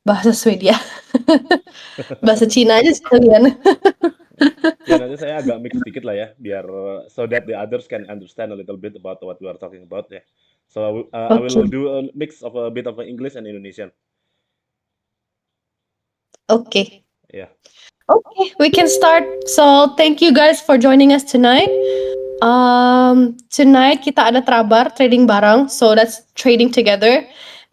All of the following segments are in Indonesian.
bahasa Swedia. Bahasa Cina aja sekalian. Ya nanti saya agak mix dikit lah ya, biar so that the others can understand a little bit about what we are talking about ya. So I will Oke. do a mix of a bit of English and Indonesian. Oke. Ya. Okay, we can start. So thank you guys for joining us tonight. Tonight kita ada Trabar trading bareng, so that's trading together,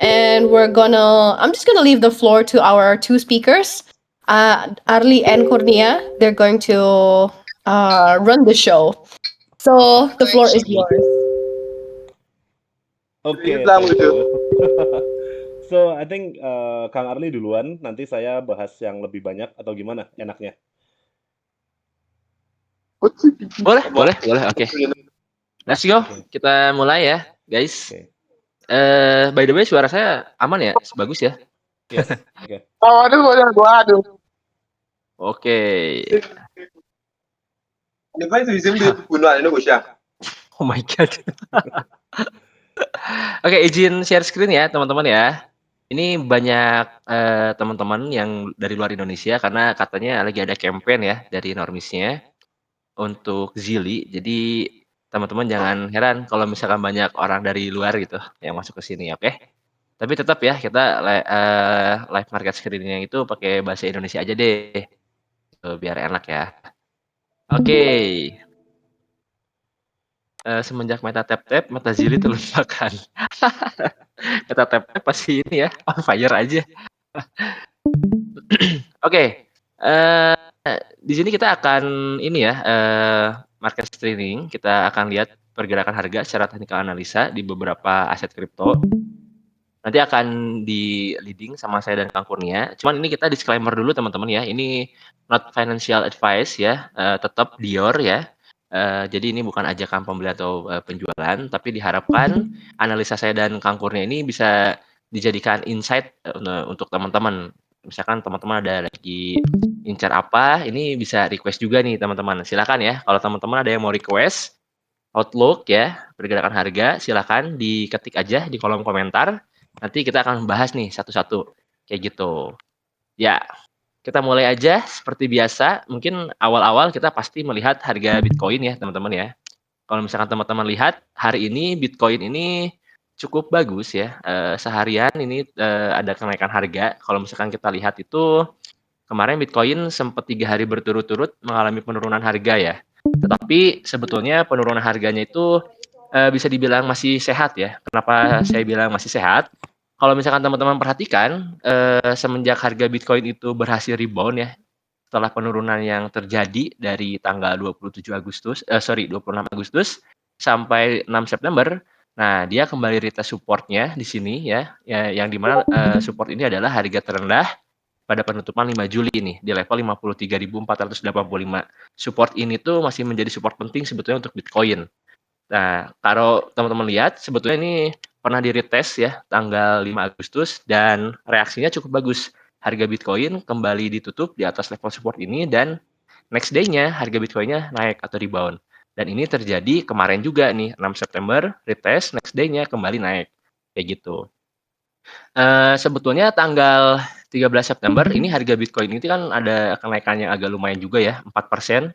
and I'm just gonna leave the floor to our two speakers, Arli and Kurnia. They're going to run the show. So the floor is yours. Oke, thank you. So I think Kang Arli duluan, nanti saya bahas yang lebih banyak atau gimana enaknya? Boleh. Oke. Let's go. Oke. Kita mulai ya, guys. Oke. By the way, suara saya aman ya? Bagus ya? Yes. Oke. Aduh. Oke. Oh my god. Oke, izin share screen ya, teman-teman ya. Ini banyak teman-teman yang dari luar Indonesia karena katanya lagi ada campaign ya dari Normisnya untuk Zili. Jadi teman-teman jangan heran kalau misalkan banyak orang dari luar gitu yang masuk ke sini, oke? Tapi tetap ya kita live market screen-nya itu pakai bahasa Indonesia aja deh. Biar enak ya. Oke. Semenjak Meta Tap-Tap, Meta Zili terlupakan. Meta Tap-Tap pasti ini ya, on fire aja. Oke. Di sini kita akan ini ya, market screening. Kita akan lihat pergerakan harga secara teknikal analisa di beberapa aset kripto. Nanti akan di leading sama saya dan Kang Kurnia. Cuman ini kita disclaimer dulu teman-teman ya. Ini not financial advice ya. Tetap Dior ya. Jadi ini bukan ajakan pembeli atau penjualan, tapi diharapkan analisa saya dan Kang Kurnia ini bisa dijadikan insight untuk teman-teman. Misalkan teman-teman ada lagi incar apa, ini bisa request juga nih teman-teman. Silakan ya. Kalau teman-teman ada yang mau request outlook ya, pergerakan harga, silakan diketik aja di kolom komentar. Nanti kita akan bahas nih satu-satu kayak gitu. Ya, kita mulai aja seperti biasa. Mungkin awal-awal kita pasti melihat harga Bitcoin ya, teman-teman ya. Kalau misalkan teman-teman lihat hari ini Bitcoin ini cukup bagus ya. Seharian ini ada kenaikan harga. Kalau misalkan kita lihat itu kemarin Bitcoin sempat 3 hari berturut-turut mengalami penurunan harga ya. Tetapi sebetulnya penurunan harganya itu bisa dibilang masih sehat ya. Kenapa saya bilang masih sehat? Kalau misalkan teman-teman perhatikan, semenjak harga Bitcoin itu berhasil rebound ya, setelah penurunan yang terjadi dari tanggal 26 Agustus sampai 6 September, nah dia kembali retest support-nya di sini ya, yang dimana support ini adalah harga terendah pada penutupan 5 Juli ini di level 53.485. Support ini tuh masih menjadi support penting sebetulnya untuk Bitcoin. Nah, kalau teman-teman lihat sebetulnya ini pernah di-retest ya tanggal 5 Agustus dan reaksinya cukup bagus. Harga Bitcoin kembali ditutup di atas level support ini dan next day-nya harga Bitcoin-nya naik atau rebound. Dan ini terjadi kemarin juga nih 6 September retest, next day-nya kembali naik. Kayak gitu. Sebetulnya tanggal 13 September ini harga Bitcoin itu kan ada kenaikan yang agak lumayan juga ya, 4%.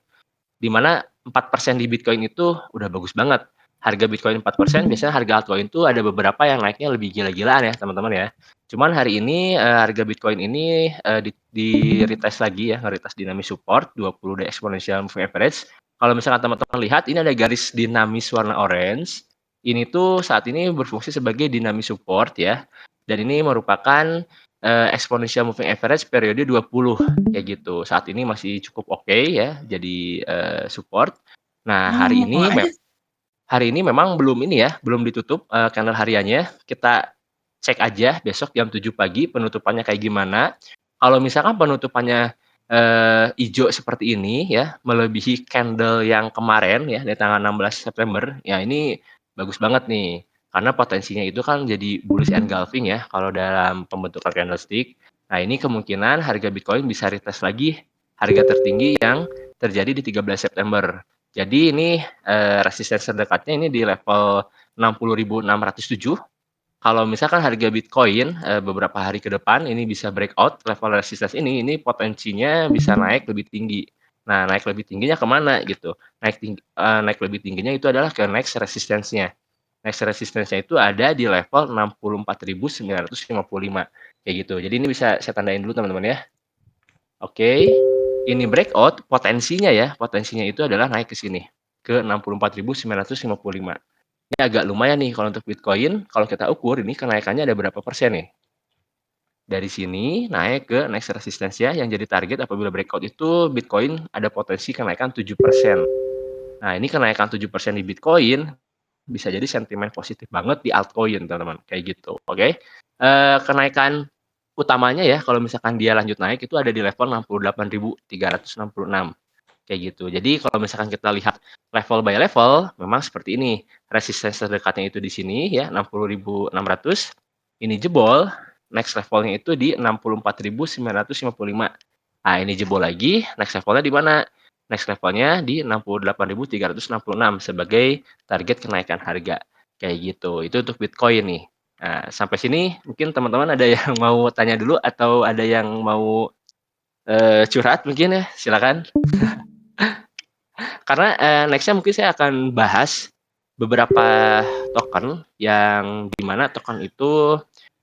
Di mana 4% di Bitcoin itu udah bagus banget. Harga Bitcoin 4%, biasanya harga altcoin itu ada beberapa yang naiknya lebih gila-gilaan ya, teman-teman ya. Cuman hari ini harga Bitcoin ini di retest lagi ya, nge-retest dinamis support 20 day exponential moving average. Kalau misalkan teman-teman lihat ini ada garis dinamis warna orange. Ini tuh saat ini berfungsi sebagai dinamis support ya. Dan ini merupakan exponential moving average periode 20 kayak gitu. Saat ini masih cukup oke ya, jadi support. Nah, hari ini memang belum ini ya, belum ditutup candle hariannya. Kita cek aja besok jam 7 pagi penutupannya kayak gimana. Kalau misalkan penutupannya hijau seperti ini ya, melebihi candle yang kemarin ya di tanggal 16 September, ya ini bagus banget nih. Karena potensinya itu kan jadi bullish engulfing ya kalau dalam pembentukan candlestick. Nah, ini kemungkinan harga Bitcoin bisa retest lagi harga tertinggi yang terjadi di 13 September. Jadi ini resistance terdekatnya ini di level 60.607. kalau misalkan harga Bitcoin, beberapa hari ke depan ini bisa breakout level resistance ini potensinya bisa naik lebih tinggi. Nah, naik lebih tingginya ke mana gitu, naik lebih tingginya itu adalah ke next resistance-nya. Next resistance-nya itu ada di level 64.955, kayak gitu. Jadi ini bisa saya tandain dulu teman-teman ya. Oke, ini breakout potensinya itu adalah naik ke sini, ke 64.955. Ini agak lumayan nih kalau untuk Bitcoin, kalau kita ukur ini kenaikannya ada berapa persen nih. Dari sini naik ke next resistance ya, yang jadi target apabila breakout itu Bitcoin ada potensi kenaikan 7%. Nah, ini kenaikan 7% di Bitcoin bisa jadi sentimen positif banget di altcoin, teman-teman, kayak gitu, oke. Kenaikan utamanya ya, kalau misalkan dia lanjut naik itu ada di level 68.366, kayak gitu. Jadi kalau misalkan kita lihat level by level, memang seperti ini. Resistance terdekatnya itu di sini ya, 60.600. Ini jebol, next levelnya itu di 64.955. Nah, ini jebol lagi, next levelnya di mana? Next levelnya di 68.366 sebagai target kenaikan harga, kayak gitu. Itu untuk Bitcoin nih. Nah, sampai sini mungkin teman-teman ada yang mau tanya dulu atau ada yang mau curhat mungkin ya, silakan. Karena next-nya mungkin saya akan bahas beberapa token yang di mana token itu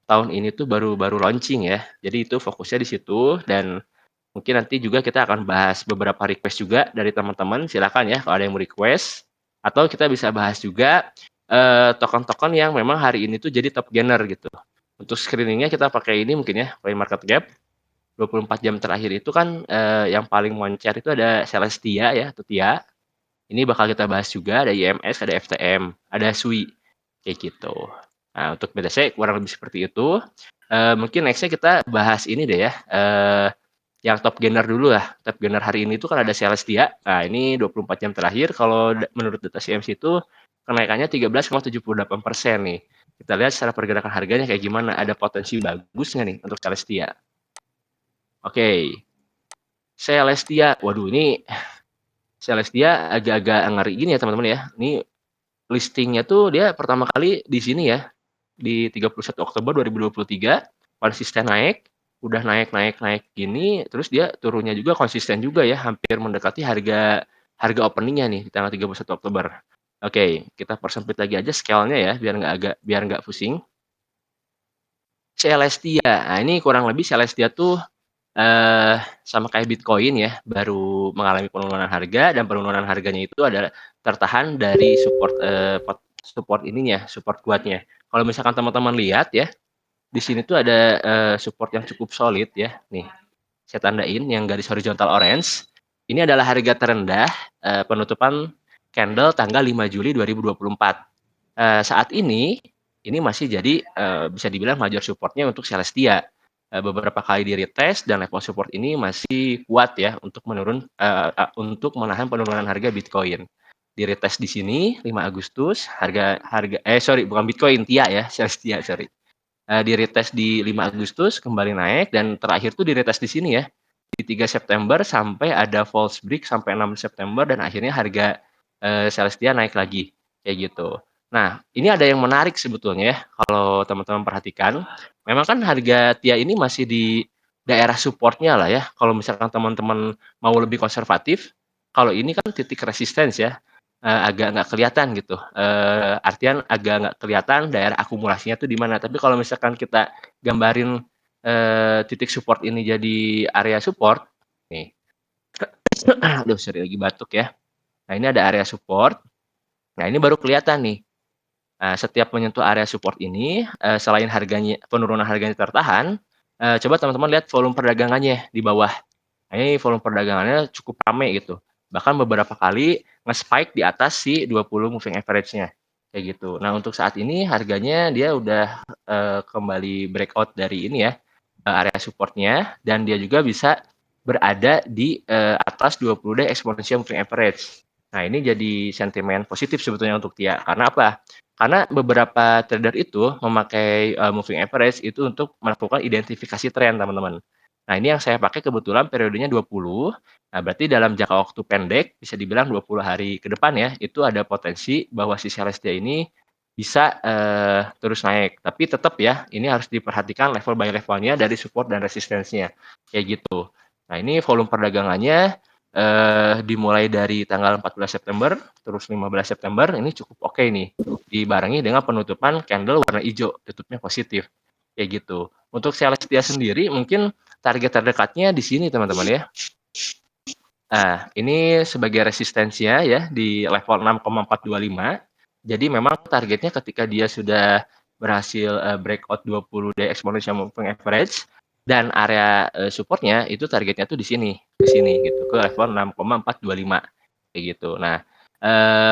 tahun ini tuh baru launching ya. Jadi itu fokusnya di situ dan mungkin nanti juga kita akan bahas beberapa request juga dari teman-teman. Silakan ya kalau ada yang mau request atau kita bisa bahas juga token-token yang memang hari ini tuh jadi top gainer gitu. Untuk screeningnya kita pakai ini mungkin ya, CoinMarketCap. 24 jam terakhir itu kan yang paling moncer itu ada Celestia ya, atau TIA. Ini bakal kita bahas juga, ada IMS, ada FTM, ada SUI, kayak gitu. Nah, untuk BTC kurang lebih seperti itu. Mungkin next-nya kita bahas ini deh ya, yang top gainer dulu lah. Top gainer hari ini itu kan ada Celestia. Nah, ini 24 jam terakhir, kalau menurut data CMC itu kenaikannya 13,78% nih. Kita lihat secara pergerakan harganya kayak gimana, ada potensi bagus nggak nih untuk Celestia? Oke, Celestia, waduh ini Celestia agak-agak ngeri gini ya teman-teman ya. Ini listingnya tuh dia pertama kali di sini ya, di 31 Oktober 2023, konsisten naik, udah naik gini, terus dia turunnya juga konsisten juga ya, hampir mendekati harga openingnya nih di tanggal 31 Oktober. Oke, kita persempit lagi aja scale-nya ya, biar nggak pusing. Celestia, nah ini kurang lebih Celestia tuh sama kayak Bitcoin ya, baru mengalami penurunan harga dan penurunan harganya itu adalah tertahan dari support ininya, support kuatnya. Kalau misalkan teman-teman lihat ya, di sini tuh ada support yang cukup solid ya. Nih, saya tandain yang garis horizontal orange. Ini adalah harga terendah penutupan candle tanggal 5 Juli 2024. Saat ini masih jadi bisa dibilang major supportnya untuk Celestia. Beberapa kali di retest dan level support ini masih kuat ya untuk menahan penurunan harga Bitcoin. Di retest di sini 5 Agustus bukan Bitcoin, TIA ya, Celestia sorry. Di retest di 5 Agustus kembali naik dan terakhir tuh di retest di sini ya, di 3 September sampai ada false break sampai 6 September dan akhirnya harga Celestia naik lagi, kayak gitu. Nah, ini ada yang menarik sebetulnya ya, kalau teman-teman perhatikan. Memang kan harga TIA ini masih di daerah supportnya lah ya, kalau misalkan teman-teman mau lebih konservatif, kalau ini kan titik resistance ya, agak nggak kelihatan gitu, artian agak nggak kelihatan daerah akumulasinya tuh di mana. Tapi kalau misalkan kita gambarin, titik support ini jadi area support, nih, aduh sorry lagi batuk ya. Nah ini ada area support, nah ini baru kelihatan nih, setiap menyentuh area support ini, selain penurunan harganya tertahan, coba teman-teman lihat volume perdagangannya di bawah. Nah ini volume perdagangannya cukup rame gitu, bahkan beberapa kali nge-spike di atas si 20 moving average-nya, kayak gitu. Nah untuk saat ini harganya dia udah kembali breakout dari ini ya, area support-nya dan dia juga bisa berada di atas 20 day exponential moving average. Nah ini jadi sentimen positif sebetulnya untuk TIA. Karena apa? Karena beberapa trader itu memakai moving average itu untuk melakukan identifikasi tren, teman-teman. Nah ini yang saya pakai kebetulan periodenya 20. Nah berarti dalam jangka waktu pendek bisa dibilang 20 hari ke depan ya, itu ada potensi bahwa si Celestia ini bisa terus naik. Tapi tetap ya, ini harus diperhatikan level by levelnya dari support dan resistensinya, kayak gitu. Nah, ini volume perdagangannya dimulai dari tanggal 14 September, terus 15 September, ini cukup oke nih, dibarengi dengan penutupan candle warna hijau, tutupnya positif, kayak gitu. Untuk Celestia sendiri mungkin target terdekatnya di sini teman-teman ya. Nah, ini sebagai resistensinya ya di level 6,425. Jadi memang targetnya ketika dia sudah berhasil breakout 20 day exponential moving average dan area supportnya itu targetnya tuh di sini, ke sini gitu, ke level 6,425 kayak gitu. Nah,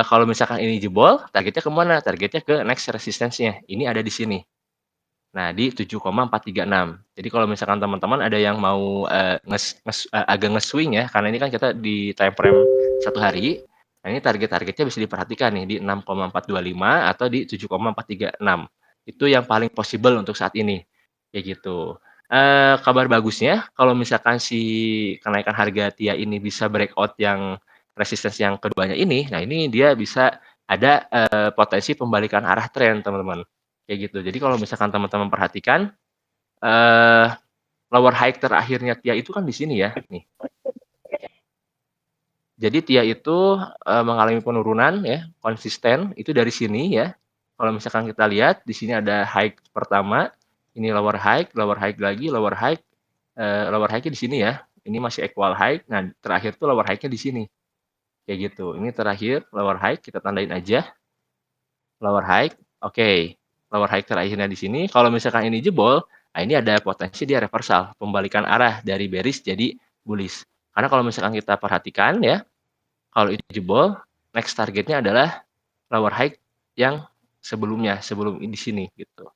kalau misalkan ini jebol, targetnya kemana? Targetnya ke next resistensinya. Ini ada di sini. Nah, di 7,436. Jadi kalau misalkan teman-teman ada yang mau, agak nge-swing ya, karena ini kan kita di time frame 1 hari. Nah, ini target-targetnya bisa diperhatikan nih di 6,425 atau di 7,436. Itu yang paling possible untuk saat ini, kayak gitu. Kabar bagusnya kalau misalkan si kenaikan harga TIA ini bisa breakout yang resistance yang keduanya ini, nah ini dia bisa ada, potensi pembalikan arah tren, teman-teman. Kayak gitu. Jadi kalau misalkan teman-teman perhatikan, eee, lower high terakhirnya TIA itu kan di sini ya, nih. Jadi TIA itu, mengalami penurunan ya, konsisten, itu dari sini ya. Kalau misalkan kita lihat, di sini ada high pertama, ini lower high lagi, lower high-nya di sini ya. Ini masih equal high, nah terakhir tuh lower high-nya di sini, kayak gitu. Ini terakhir lower high, kita tandain aja, lower high, oke. Lower high terakhirnya di sini, kalau misalkan ini jebol, nah ini ada potensi dia reversal, pembalikan arah dari bearish jadi bullish. Karena kalau misalkan kita perhatikan ya, kalau ini jebol, next targetnya adalah lower high yang sebelumnya, sebelum di sini gitu.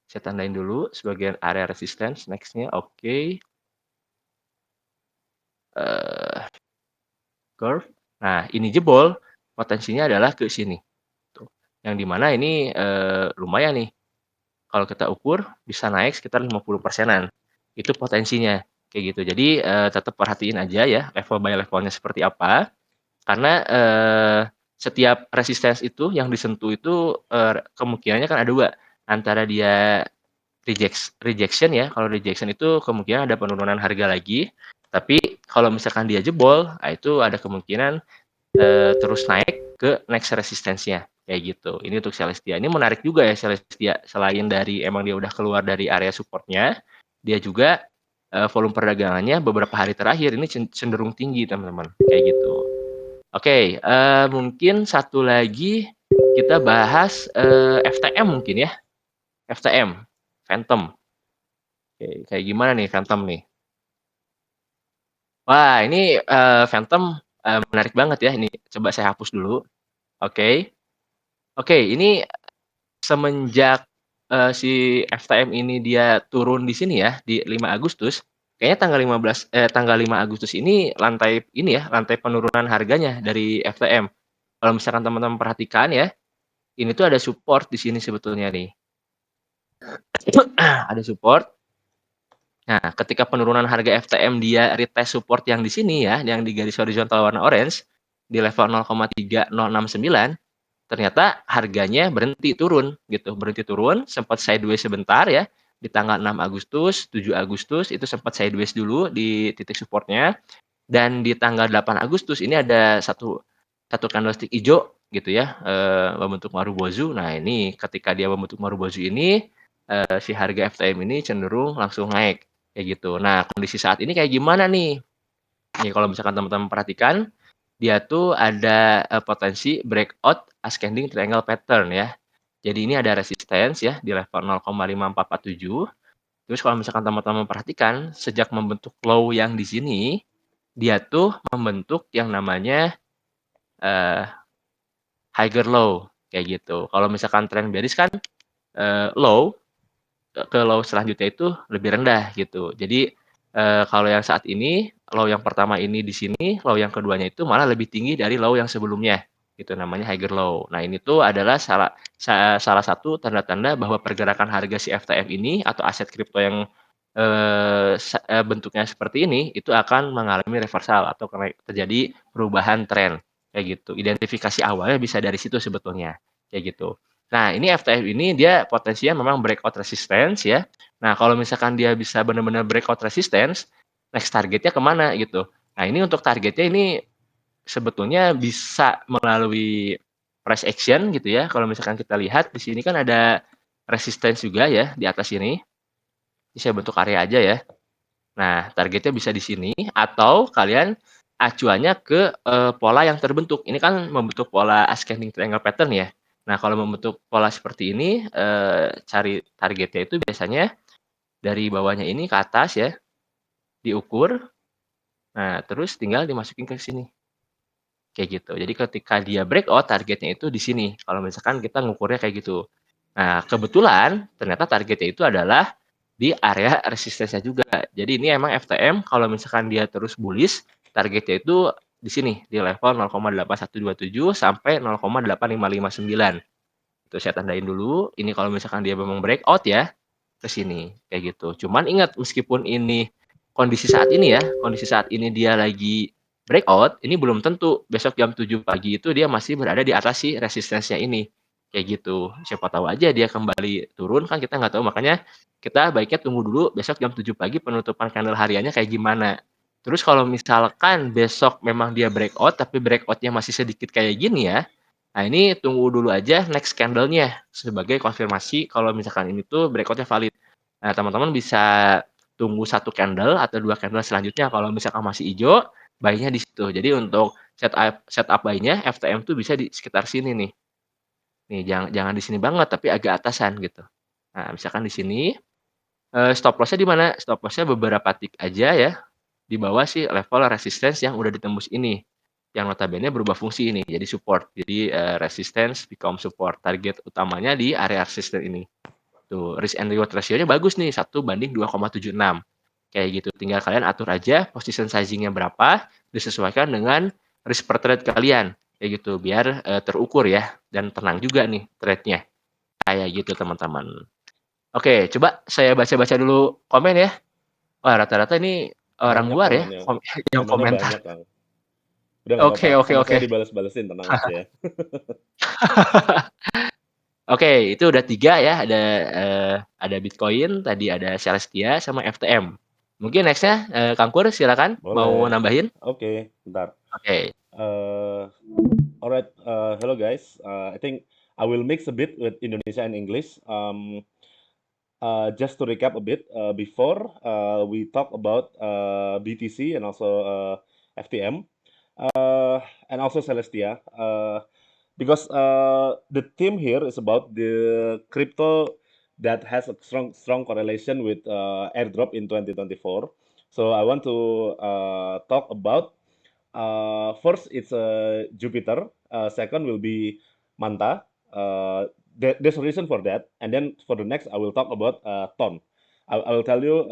Saya tandain dulu sebagai area resistance, next-nya oke. Curve. Nah, ini jebol, potensinya adalah ke sini, tuh. Yang di mana ini, lumayan nih. Kalau kita ukur bisa naik sekitar 50%-an, itu potensinya, kayak gitu. Jadi, tetap perhatiin aja ya level by levelnya seperti apa, karena, setiap resistance itu yang disentuh itu, kemungkinannya kan ada 2, antara dia rejection ya, kalau rejection itu kemungkinan ada penurunan harga lagi, tapi kalau misalkan dia jebol, nah itu ada kemungkinan, terus naik ke next resistance-nya, kayak gitu. Ini untuk Celestia. Ini menarik juga ya Celestia, selain dari emang dia udah keluar dari area support-nya, dia juga, volume perdagangannya beberapa hari terakhir ini cenderung tinggi teman-teman, kayak gitu. Oke, mungkin satu lagi kita bahas, FTM mungkin ya, FTM, Phantom. Oke, kayak gimana nih Phantom nih? Wah ini, Phantom, menarik banget ya ini, coba saya hapus dulu. Oke. Oke, ini semenjak, si FTM ini dia turun di sini ya, di 5 Agustus, kayaknya tanggal 5 Agustus ini lantai penurunan harganya dari FTM. Kalau misalkan teman-teman perhatikan ya, ini tuh ada support di sini sebetulnya nih. Ada support. Nah, ketika penurunan harga FTM dia retest support yang di sini ya, yang di garis horizontal warna orange, di level 0,3069, ternyata harganya berhenti turun gitu, berhenti turun, sempat sideways sebentar ya, di tanggal 6 Agustus, 7 Agustus itu sempat sideways dulu di titik supportnya, dan di tanggal 8 Agustus ini ada satu satu candlestick hijau gitu ya, membentuk Marubozu. Nah ini ketika dia membentuk Marubozu ini, si harga FTM ini cenderung langsung naik, kayak gitu. Nah kondisi saat ini kayak gimana nih? Nih kalau misalkan teman-teman perhatikan, dia tuh ada, potensi breakout ascending triangle pattern ya. Jadi ini ada resistance ya di level 0,5447. Terus kalau misalkan teman-teman perhatikan, sejak membentuk low yang di sini, dia tuh membentuk yang namanya, eee, higher low, kayak gitu. Kalau misalkan tren bearish kan, low ke low selanjutnya itu lebih rendah gitu. Jadi, kalau yang saat ini, low yang pertama ini di sini, low yang keduanya itu malah lebih tinggi dari low yang sebelumnya, gitu namanya higher low. Nah ini tuh adalah salah satu tanda-tanda bahwa pergerakan harga si FTM ini atau aset kripto yang, bentuknya seperti ini, itu akan mengalami reversal atau terjadi perubahan tren, kayak gitu. Identifikasi awalnya bisa dari situ sebetulnya, kayak gitu. Nah, ini FTM ini dia potensinya memang breakout resistance ya. Nah, kalau misalkan dia bisa benar-benar breakout resistance, next targetnya kemana gitu. Nah, ini untuk targetnya ini sebetulnya bisa melalui price action gitu ya. Kalau misalkan kita lihat di sini kan ada resistance juga ya di atas ini. Ini saya bentuk area aja ya. Nah, targetnya bisa di sini atau kalian acuannya ke pola yang terbentuk. Ini kan membentuk pola ascending triangle pattern ya. Nah, kalau membentuk pola seperti ini, cari targetnya itu biasanya dari bawahnya ini ke atas ya, diukur. Nah, terus tinggal dimasukin ke sini. Kayak gitu. Jadi ketika dia breakout, targetnya itu di sini. Kalau misalkan kita ngukurnya kayak gitu. Nah, kebetulan ternyata targetnya itu adalah di area resistance juga. Jadi ini emang FTM kalau misalkan dia terus bullish, targetnya itu di sini di level 0,8127 sampai 0,8559. Itu saya tandain dulu. Ini kalau misalkan dia memang breakout ya ke sini kayak gitu. Cuman ingat meskipun ini kondisi saat ini ya, kondisi saat ini dia lagi breakout, ini belum tentu besok jam 7 pagi itu dia masih berada di atas si resistensinya ini. Kayak gitu. Siapa tahu aja dia kembali turun kan kita nggak tahu. Makanya kita baiknya tunggu dulu besok jam 7 pagi penutupan candle hariannya kayak gimana. Terus kalau misalkan besok memang dia breakout tapi breakoutnya masih sedikit kayak gini ya, nah ini tunggu dulu aja next candle-nya sebagai konfirmasi kalau misalkan ini tuh breakout-nya valid. Nah, teman-teman bisa tunggu satu candle atau dua candle selanjutnya kalau misalkan masih hijau, buy-nya di situ. Jadi untuk setup buy-nya FTM tuh bisa di sekitar sini nih. Nih jangan jangan di sini banget tapi agak atasan gitu. Nah, misalkan di sini stop loss-nya di mana? Stop loss-nya beberapa tick aja ya di bawah si level resistance yang udah ditembus ini. Yang notabene berubah fungsi ini jadi support. Jadi resistance become support. Target utamanya di area resistance ini. Tuh, risk and reward ratio-nya bagus nih, 1:2,76. Kayak gitu. Tinggal kalian atur aja position sizing-nya berapa, disesuaikan dengan risk per trade kalian. Kayak gitu, biar terukur ya dan tenang juga nih trade-nya. Kayak gitu, teman-teman. Oke, coba saya baca-baca dulu komen ya. Wah, rata-rata ini orang Banyak luar ya komennya. yang Komennya komentar. banyak, Kang. Udah nggak apa-apa. Oke, oke, Sama oke. saya dibales-balesin, tenang aja ya. Oke, itu udah 3 ya, ada Bitcoin, tadi ada Celestia, sama FTM. Mungkin next-nya, Kang Pur silakan mau Boleh. nambahin? Oke, bentar. Oke. Alright, hello guys. I think I will mix a bit with Indonesia and English. Just to recap a bit, before we talk about BTC and also FTM and also Celestia, because the theme here is about the crypto that has a strong correlation with airdrop in 2024. So I want to talk about first it's Jupiter, second will be Manta. There's a reason for that, and then for the next I will talk about Ton. I will tell you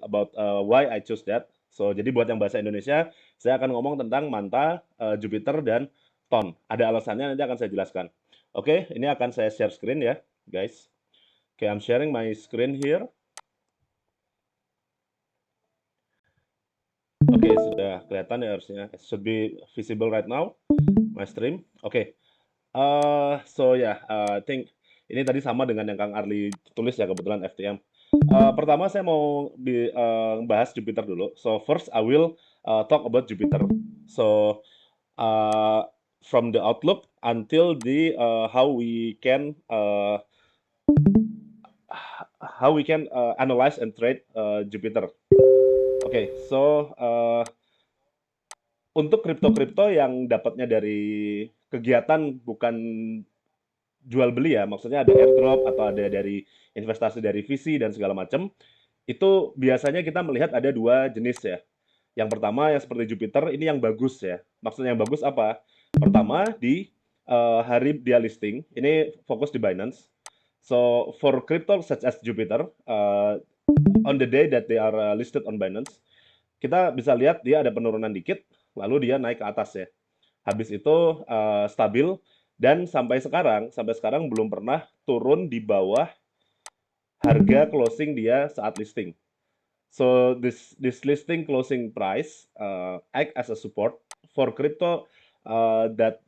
about why I choose that. So jadi buat yang bahasa Indonesia, saya akan ngomong tentang Manta, Jupiter dan Ton. Ada alasannya nanti akan saya jelaskan. Oke, ini akan saya share screen ya, guys. Oke, I'm sharing my screen here. Oke, sudah kelihatan ya harusnya. It should be visible right now, my stream. Oke. So yeah, I think ini tadi sama dengan yang Kang Arli tulis ya kebetulan FTM. Pertama saya mau bahas Jupiter dulu. So first I will talk about Jupiter. So from the outlook until the how we can analyze and trade Jupiter. Oke, so untuk kripto-kripto yang dapatnya dari kegiatan bukan jual beli ya, maksudnya ada airdrop atau ada dari investasi dari VC dan segala macam, itu biasanya kita melihat ada dua jenis ya. Yang pertama yang seperti Jupiter ini yang bagus ya. Maksudnya yang bagus apa? Pertama di hari dia listing, ini fokus di Binance. So for crypto such as Jupiter, on the day that they are listed on Binance, kita bisa lihat dia ada penurunan dikit, lalu dia naik ke atas ya. Habis itu stabil dan sampai sekarang belum pernah turun di bawah harga closing dia saat listing. So this listing closing price act as a support for crypto that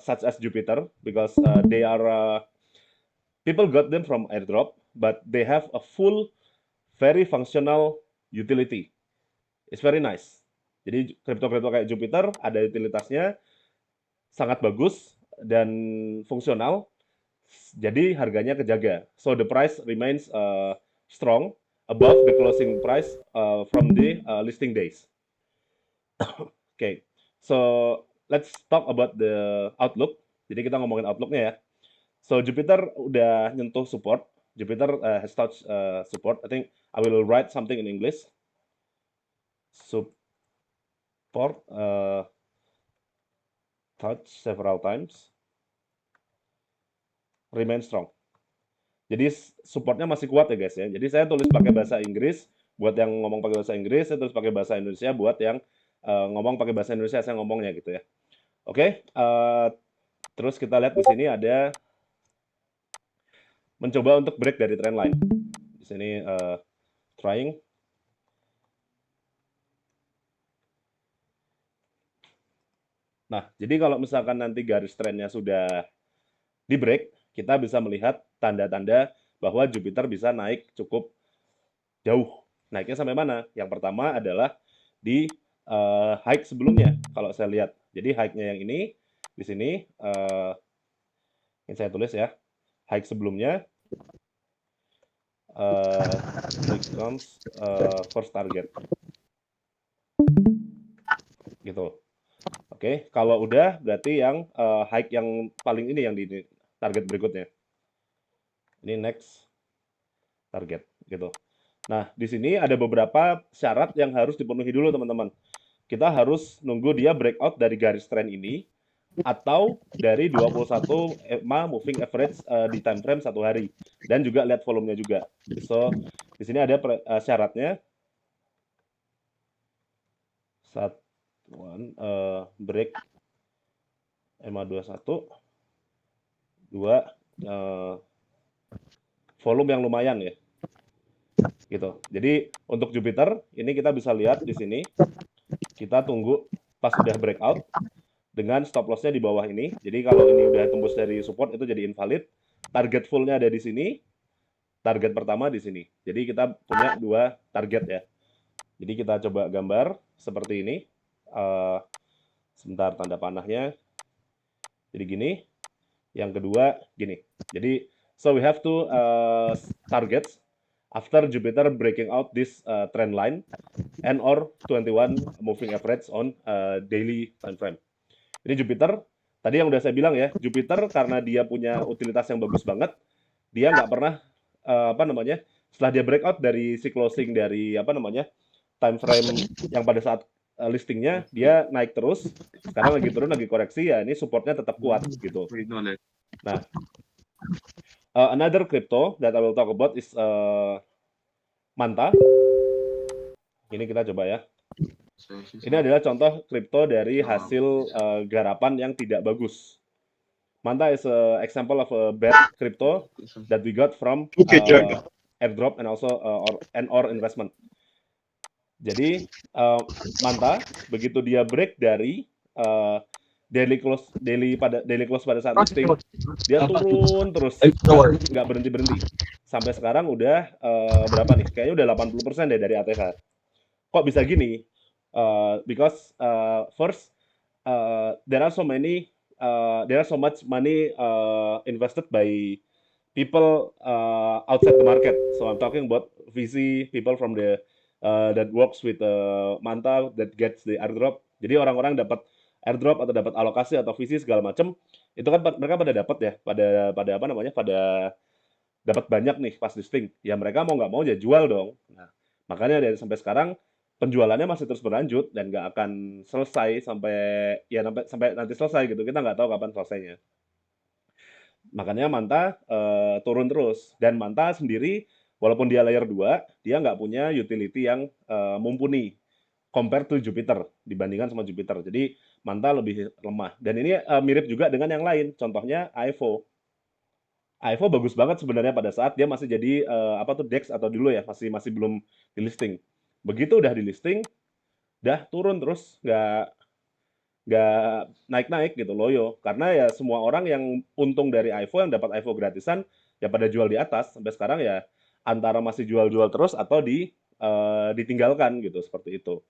such as Jupiter because they are People got them from airdrop, but they have a full, very functional utility. It's very nice. Jadi kripto-kripto kayak Jupiter ada utilitasnya, sangat bagus dan fungsional. Jadi harganya kejaga. So the price remains strong above the closing price from the listing days. Okay, so let's talk about the outlook. Jadi kita ngomongin outlooknya ya. So Jupiter udah nyentuh support. Jupiter has touched support. I think I will write something in English. Support touch several times. Remain strong. Jadi supportnya masih kuat ya guys ya. Jadi saya tulis pakai bahasa Inggris buat yang ngomong pakai bahasa Inggris, saya tulis pakai bahasa Indonesia buat yang ngomong pakai bahasa Indonesia saya ngomongnya gitu ya. Oke, terus kita lihat di sini ada mencoba untuk break dari trend line. Di sini trying. Nah, jadi kalau misalkan nanti garis trendnya sudah di break, kita bisa melihat tanda-tanda bahwa Jupiter bisa naik cukup jauh. Naiknya sampai mana? Yang pertama adalah di high sebelumnya, kalau saya lihat. Jadi high-nya yang ini, di sini, ini saya tulis ya, high sebelumnya, becomes first target. Gitu. Oke, kalau udah berarti yang high yang paling ini yang di target berikutnya. Ini next target gitu. Nah, di sini ada beberapa syarat yang harus dipenuhi dulu teman-teman. Kita harus nunggu dia breakout dari garis trend ini atau dari 21 EMA moving average di time frame 1 hari dan juga lihat volumenya juga. So, di sini ada syaratnya. Break EMA 21 2 volume yang lumayan ya. Gitu. Jadi untuk Jupiter ini kita bisa lihat di sini. Kita tunggu pas udah breakout dengan stop loss-nya di bawah ini. Jadi kalau ini udah tembus dari support itu jadi invalid. Target full-nya ada di sini. Target pertama di sini. Jadi kita punya dua target ya. Jadi kita coba gambar seperti ini. Sebentar tanda panahnya. Jadi gini. Yang kedua gini. Jadi so we have two targets after Jupiter breaking out this trend line and or 21 moving average on daily time frame. Ini Jupiter, tadi yang udah saya bilang ya, Jupiter karena dia punya utilitas yang bagus banget, dia nggak pernah setelah dia breakout dari si closing dari time frame yang pada saat listingnya dia naik terus, sekarang lagi turun lagi koreksi ya, ini supportnya tetap kuat gitu. Nah, another crypto that I will talk about is Manta. Ini kita coba ya. Ini adalah contoh kripto dari hasil garapan yang tidak bagus. Manta is an example of a bad crypto that we got from airdrop and also or investment. Jadi Manta begitu dia break dari daily close pada saat listing, dia turun terus nggak berhenti sampai sekarang udah berapa nih? Kayaknya udah 80% deh dari ATH. Kok bisa gini? Because first there are so much money invested by people outside the market. So I'm talking about VC people from the that works with Manta that gets the airdrop. Jadi orang-orang dapat airdrop atau dapat alokasi atau VC segala macam itu kan mereka pada dapat ya, pada dapat banyak nih pas listing. Ya mereka mau nggak mau ya jual dong. Nah, makanya dari sampai sekarang penjualannya masih terus berlanjut dan nggak akan selesai sampai nanti selesai gitu. Kita nggak tahu kapan selesainya. Makanya Manta turun terus. Dan Manta sendiri, walaupun dia layer 2, dia nggak punya utility yang mumpuni compared to Jupiter, dibandingkan sama Jupiter. Jadi Manta lebih lemah. Dan ini mirip juga dengan yang lain. Contohnya AIFO. AIFO bagus banget sebenarnya pada saat dia masih jadi DEX atau dulu ya, masih belum di listing. Begitu udah di listing, udah turun terus, nggak naik-naik gitu loyo. Karena ya semua orang yang untung dari AIFO, yang dapat AIFO gratisan, ya pada jual di atas sampai sekarang ya antara masih jual-jual terus atau ditinggalkan gitu seperti itu.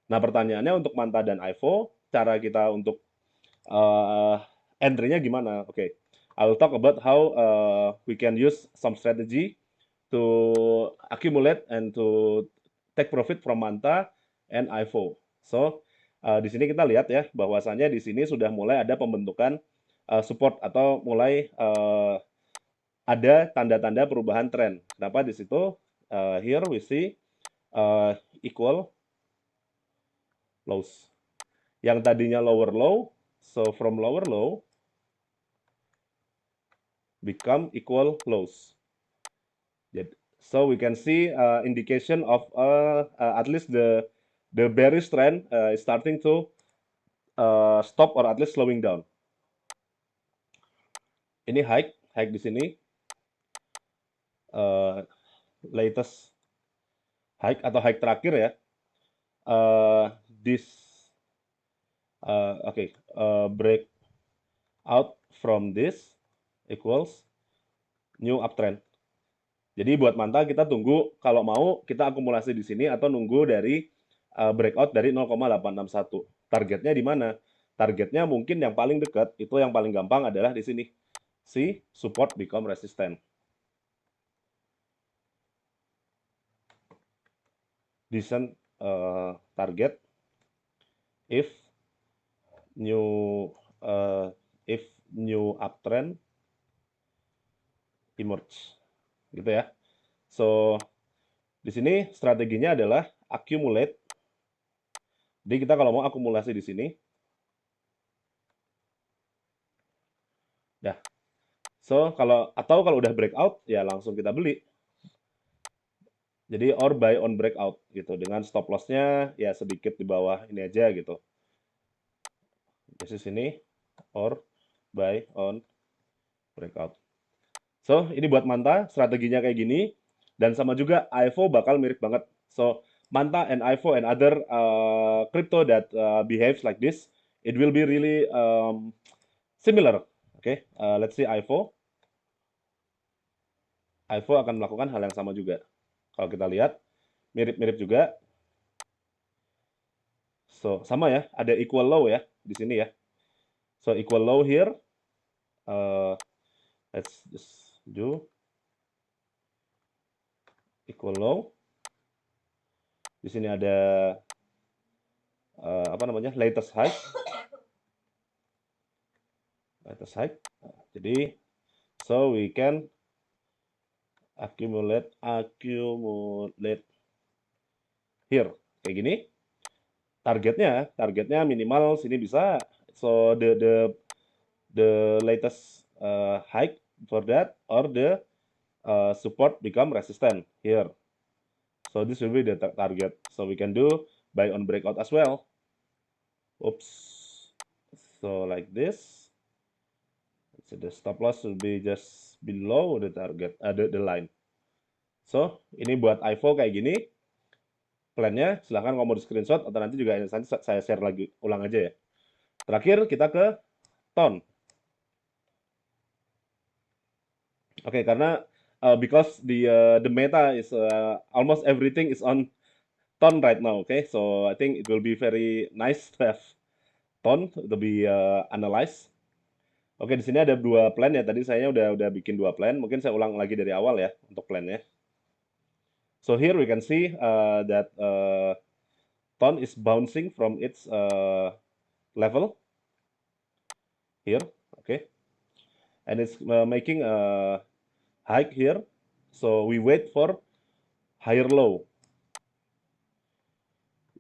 Nah, pertanyaannya untuk Manta dan IVO, cara kita untuk entry-nya gimana? Oke, I will talk about how we can use some strategy to accumulate and to take profit from Manta and IVO. So, di sini kita lihat ya, bahwasannya di sini sudah mulai ada pembentukan support atau mulai ada tanda-tanda perubahan tren. Kenapa di situ? Here we see equal lows. Yang tadinya lower low, so from lower low become equal lows. So we can see indication of at least the bearish trend is starting to stop or at least slowing down. Ini hike di sini, latest hike atau hike terakhir ya. Break out from this equals new uptrend. Jadi buat Manta kita tunggu kalau mau kita akumulasi di sini atau nunggu dari breakout dari 0,861. Targetnya di mana? Targetnya mungkin yang paling dekat itu yang paling gampang adalah di sini. Si support become resistant. Decent target if new uptrend emerge. Gitu ya. So di sini strateginya adalah accumulate. Jadi kita kalau mau akumulasi di sini, ya. So kalau udah breakout ya langsung kita beli. Jadi or buy on breakout gitu dengan stop loss-nya ya sedikit di bawah ini aja gitu. Di sini or buy on breakout. So ini buat Manta strateginya kayak gini dan sama juga IVO bakal mirip banget. So Manta and IVO and other crypto that behaves like this, it will be really similar. Okay, let's see IVO. IVO akan melakukan hal yang sama juga. Kalau kita lihat, mirip-mirip juga. So, sama ya, ada equal low ya, di sini ya. So, equal low here. Let's just do equal low. Di sini ada, latest high. Latest high. Jadi, so we can accumulate here kayak gini. Targetnya minimal sini bisa. So the latest high for that or the support become resistant here. So this will be the target. So we can do buy on breakout as well. Oops. So like this. So the stop loss will be just below the target, the line. So ini buat IVO kayak gini. Plannya silahkan kalau mau di screenshot atau nanti juga nanti saya share lagi ulang aja ya. Terakhir kita ke TON. Oke, karena because the meta is almost everything is on TON right now. Okay, so I think it will be very nice to have TON to be analyzed. Oke, di sini ada 2 plan ya. Tadi saya udah bikin 2 plan. Mungkin saya ulang lagi dari awal ya untuk plannya. So here we can see that TON is bouncing from its level here, okay, and it's making a hike here. So we wait for higher low.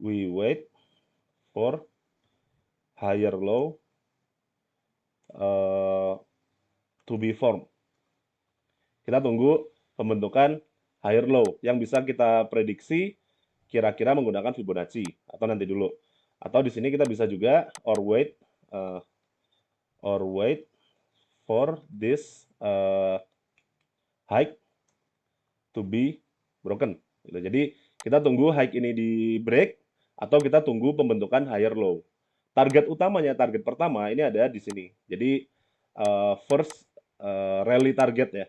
We wait for higher low to be formed. Kita tunggu pembentukan higher low yang bisa kita prediksi kira-kira menggunakan Fibonacci atau nanti dulu. Atau di sini kita bisa juga or wait for this hike to be broken. Gitu. Jadi kita tunggu hike ini di break atau kita tunggu pembentukan higher low. Target pertama ini ada di sini. Jadi first rally target ya.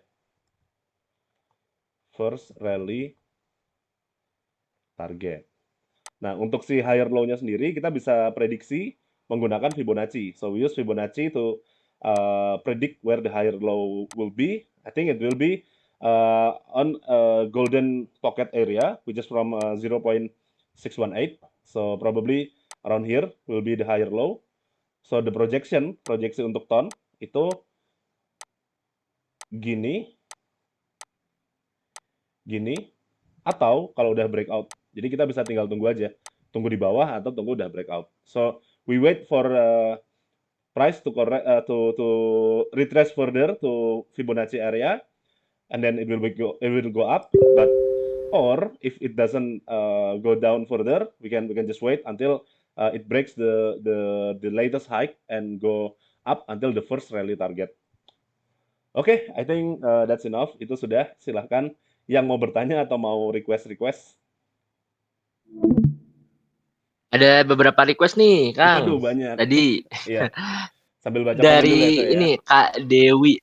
first rally target. Nah, untuk si higher low-nya sendiri kita bisa prediksi menggunakan Fibonacci. So we use Fibonacci to predict where the higher low will be. I think it will be on golden pocket area, which is from 0.618. So probably around here will be the higher low. So the projeksi untuk ton itu gini, atau kalau udah breakout. Jadi kita bisa tinggal tunggu aja, tunggu di bawah atau tunggu udah breakout. So we wait for price to retrace further to Fibonacci area, and then it will go up. But or if it doesn't go down further, we can just wait until it breaks the latest hike and go up until the first rally target. Oke, I think that's enough. Itu sudah. Silahkan yang mau bertanya atau mau request. Ada beberapa request nih, Kang. Waduh, banyak. Tadi Iya. Sambil baca komen dulu ya, dari saya ya. ini Kak Dewi.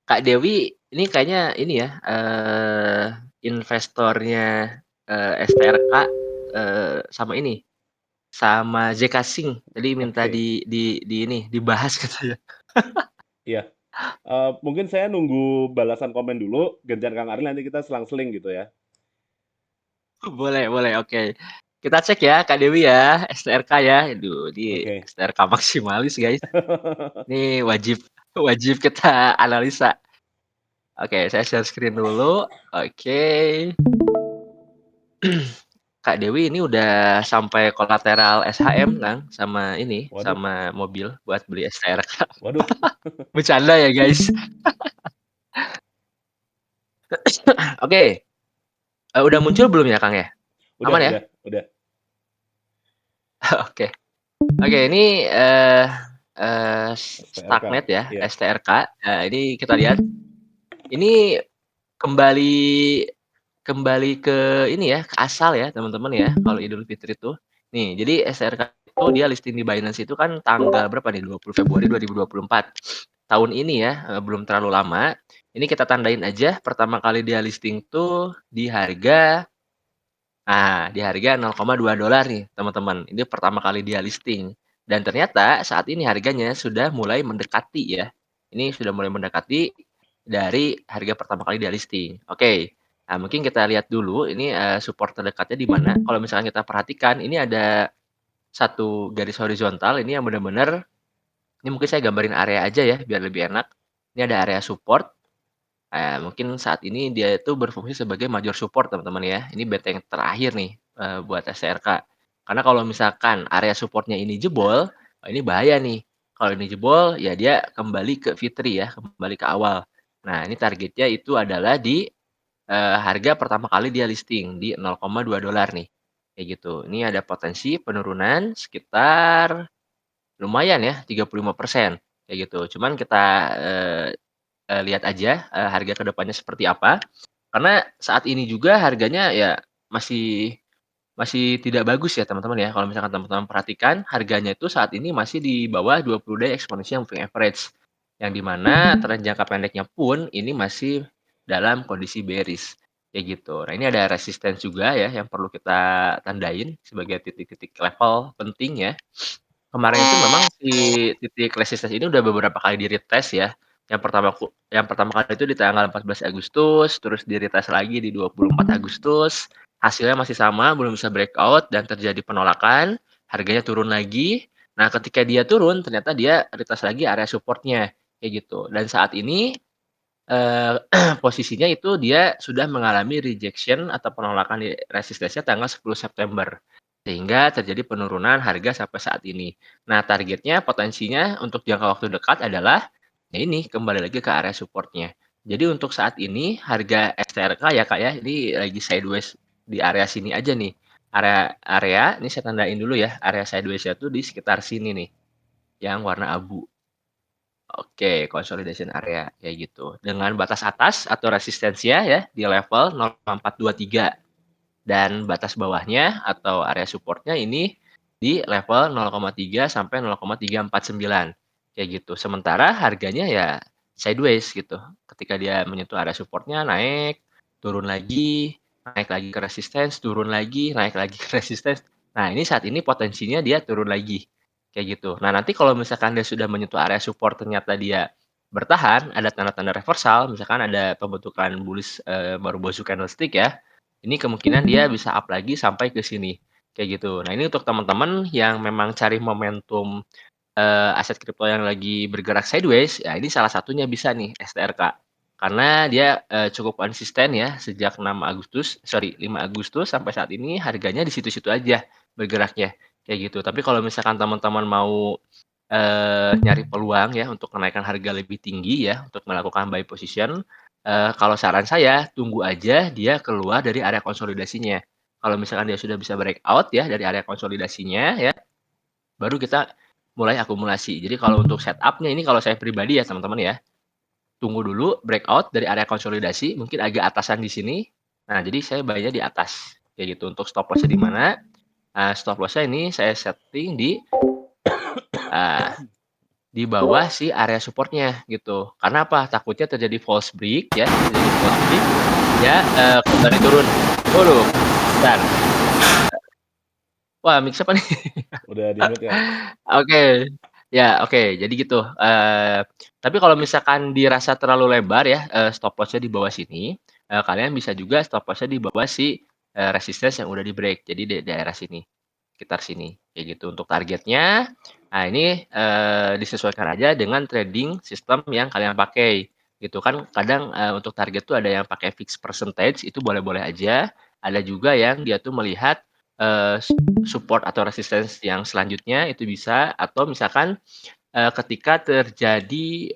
Kak Dewi ini kayaknya ini ya investornya STRK sama ini sama JK Sing. Tadi minta Oke. di ini dibahas katanya. Iya. Mungkin saya nunggu balasan komen dulu, gantian Kang Aril nanti kita selang-seling gitu ya. Boleh, oke. Kita cek ya Kak Dewi ya, STRK ya. Aduh, ini Oke. STRK maksimalis guys. Ini wajib kita analisa. Oke, saya share screen dulu. Oke. Kak Dewi ini udah sampai kolateral SHM, Kang, sama ini, Waduh. sama mobil buat beli STRK. Waduh. Bercanda ya, guys. Oke. Udah muncul belum ya, Kang ya? Aman ya? Udah. Oke. Oke, ini Starknet ya, Iya. STRK. Nah, ini kita lihat. Ini kembali ke ini ya, ke asal ya, teman-teman ya, kalau Idul Fitri itu. Nih, jadi STRK itu dia listing di Binance itu kan tanggal berapa nih? 20 Februari 2024. Tahun ini ya, belum terlalu lama. Ini kita tandain aja pertama kali dia listing tuh di harga $0,2 nih, teman-teman. Ini pertama kali dia listing. Dan ternyata saat ini harganya sudah mulai mendekati ya. Ini sudah mulai mendekati dari harga pertama kali dia listing. Oke. Nah, mungkin kita lihat dulu ini support terdekatnya di mana. Kalau misalnya kita perhatikan, ini ada satu garis horizontal ini yang benar-benar ini mungkin saya gambarin area aja ya biar lebih enak. Ini ada area support. Mungkin saat ini dia itu berfungsi sebagai major support teman-teman ya. Ini benteng terakhir nih buat STRK. Karena kalau misalkan area supportnya ini jebol, ini bahaya nih. Kalau ini jebol, ya dia kembali ke Fitri ya, kembali ke awal. Nah, ini targetnya itu adalah di harga pertama kali dia listing di $0,2 nih. Kayak gitu. Ini ada potensi penurunan sekitar lumayan ya, 35% kayak gitu. Cuman kita lihat aja harga kedepannya seperti apa. Karena saat ini juga harganya ya masih tidak bagus ya teman-teman ya. Kalau misalkan teman-teman perhatikan harganya itu saat ini masih di bawah 20 day exponential moving average. Yang dimana tren jangka pendeknya pun ini masih dalam kondisi bearish. Kayak gitu. Nah, ini ada resistance juga ya yang perlu kita tandain sebagai titik-titik level penting ya. Kemarin itu memang si titik resistance ini udah beberapa kali di-retest ya. Yang pertama kali itu di tanggal 14 Agustus, terus di-retest lagi di 24 Agustus. Hasilnya masih sama, belum bisa breakout dan terjadi penolakan, harganya turun lagi. Nah, ketika dia turun, ternyata dia retest lagi area supportnya kayak gitu. Dan saat ini posisinya itu dia sudah mengalami rejection atau penolakan di resistensinya tanggal 10 September. Sehingga terjadi penurunan harga sampai saat ini. Nah, targetnya potensinya untuk jangka waktu dekat adalah ya ini kembali lagi ke area supportnya. Jadi untuk saat ini harga STRK ya Kak ya, ini lagi sideways di area sini aja nih. Area ini saya tandain dulu ya, area sideways-nya tuh di sekitar sini nih, yang warna abu. Oke, consolidation area kayak gitu. Dengan batas atas atau resistensinya ya di level 0,423 dan batas bawahnya atau area supportnya ini di level 0,3 sampai 0,349 kayak gitu. Sementara harganya ya sideways gitu. Ketika dia menyentuh area supportnya naik, turun lagi, naik lagi ke resistance, turun lagi, naik lagi ke resistance. Nah, ini saat ini potensinya dia turun lagi, kayak gitu. Nah, nanti kalau misalkan dia sudah menyentuh area support ternyata dia bertahan, ada tanda-tanda reversal, misalkan ada pembentukan bullish baru Bosu candlestick ya, ini kemungkinan dia bisa up lagi sampai ke sini, kayak gitu. Nah, ini untuk teman-teman yang memang cari momentum aset kripto yang lagi bergerak sideways, ya ini salah satunya bisa nih STRK. Karena dia cukup konsisten ya sejak 5 Agustus sampai saat ini harganya di situ-situ aja bergeraknya, kayak gitu. Tapi kalau misalkan teman-teman mau nyari peluang ya untuk kenaikan harga lebih tinggi ya untuk melakukan buy position, kalau saran saya tunggu aja dia keluar dari area konsolidasinya. Kalau misalkan dia sudah bisa breakout ya dari area konsolidasinya ya, baru kita mulai akumulasi. Jadi kalau untuk setup-nya ini kalau saya pribadi ya teman-teman ya, tunggu dulu breakout dari area konsolidasi, mungkin agak atasan di sini. Nah, jadi saya buy-nya di atas. Kayak gitu. Untuk stop loss-nya di mana? Stop loss-nya ini saya setting di bawah si area support-nya gitu. Karena apa? Takutnya terjadi false break ya, terjadi false break, ya kembali turun. Waduh, bentar. Wah, mix apa nih? Udah di-mute ya? Oke. Ya, oke. Jadi gitu, tapi kalau misalkan dirasa terlalu lebar ya, stop loss-nya di bawah sini, kalian bisa juga stop loss-nya di bawah si, resistance yang udah di-break. Jadi di daerah sini, sekitar sini, kayak gitu. Untuk targetnya, nah ini, disesuaikan aja dengan trading sistem yang kalian pakai, gitu kan. Kadang, untuk target tuh ada yang pakai fixed percentage, itu boleh-boleh aja. Ada juga yang dia tuh melihat, eee, support atau resistance yang selanjutnya itu bisa, atau misalkan, ketika terjadi,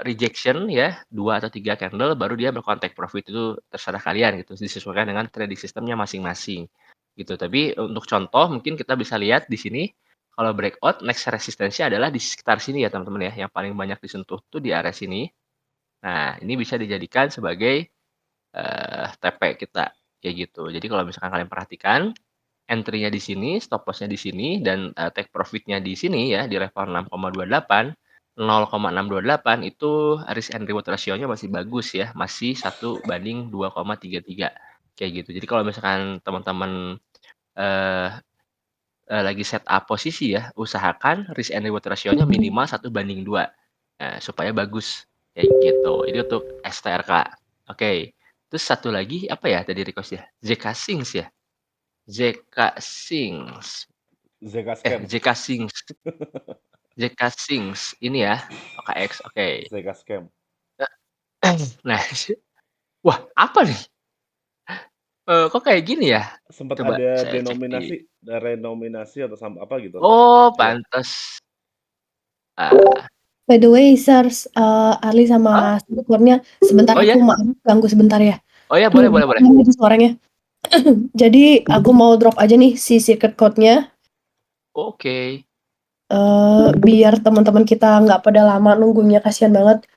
rejection ya 2 atau 3 candle baru dia melakukan take profit, itu terserah kalian gitu, disesuaikan dengan trading sistemnya masing-masing, gitu. Tapi untuk contoh mungkin kita bisa lihat di sini, kalau breakout next resistance-nya adalah di sekitar sini ya teman-teman ya, yang paling banyak disentuh tuh di area sini. Nah, ini bisa dijadikan sebagai, TP kita, kayak gitu. Jadi kalau misalkan kalian perhatikan entry-nya di sini, stop loss-nya di sini, dan take profit-nya di sini ya, di level 6,28, 0,628 itu risk and reward ratio-nya masih bagus ya, masih 1:2,33 kayak gitu. Jadi kalau misalkan teman-teman, eee lagi set up posisi ya, usahakan risk and reward ratio-nya minimal 1:2, supaya bagus, kayak gitu. Ini untuk STRK. Oke, terus satu lagi apa ya tadi request-nya? ZK Sings ya? ZK Sings. ZK Scam. ZK Sings. ZK Sings. Ini ya, OKX, oke. ZK Scam. Nah, wah apa nih? Kok kayak gini ya? Sempat Coba ada saya cek di renominasi atau apa gitu. oh Iya. pantes. Ah, By the way, Sirs, Ali oh sama Kurnia, sebentar oh aku ya? mau ganggu sebentar ya. Oh ya, boleh Tunggu boleh boleh. bentar aja suaranya. Jadi aku mau drop aja nih si secret code-nya, Oke. biar teman-teman kita nggak pada lama nunggunya, kasihan banget.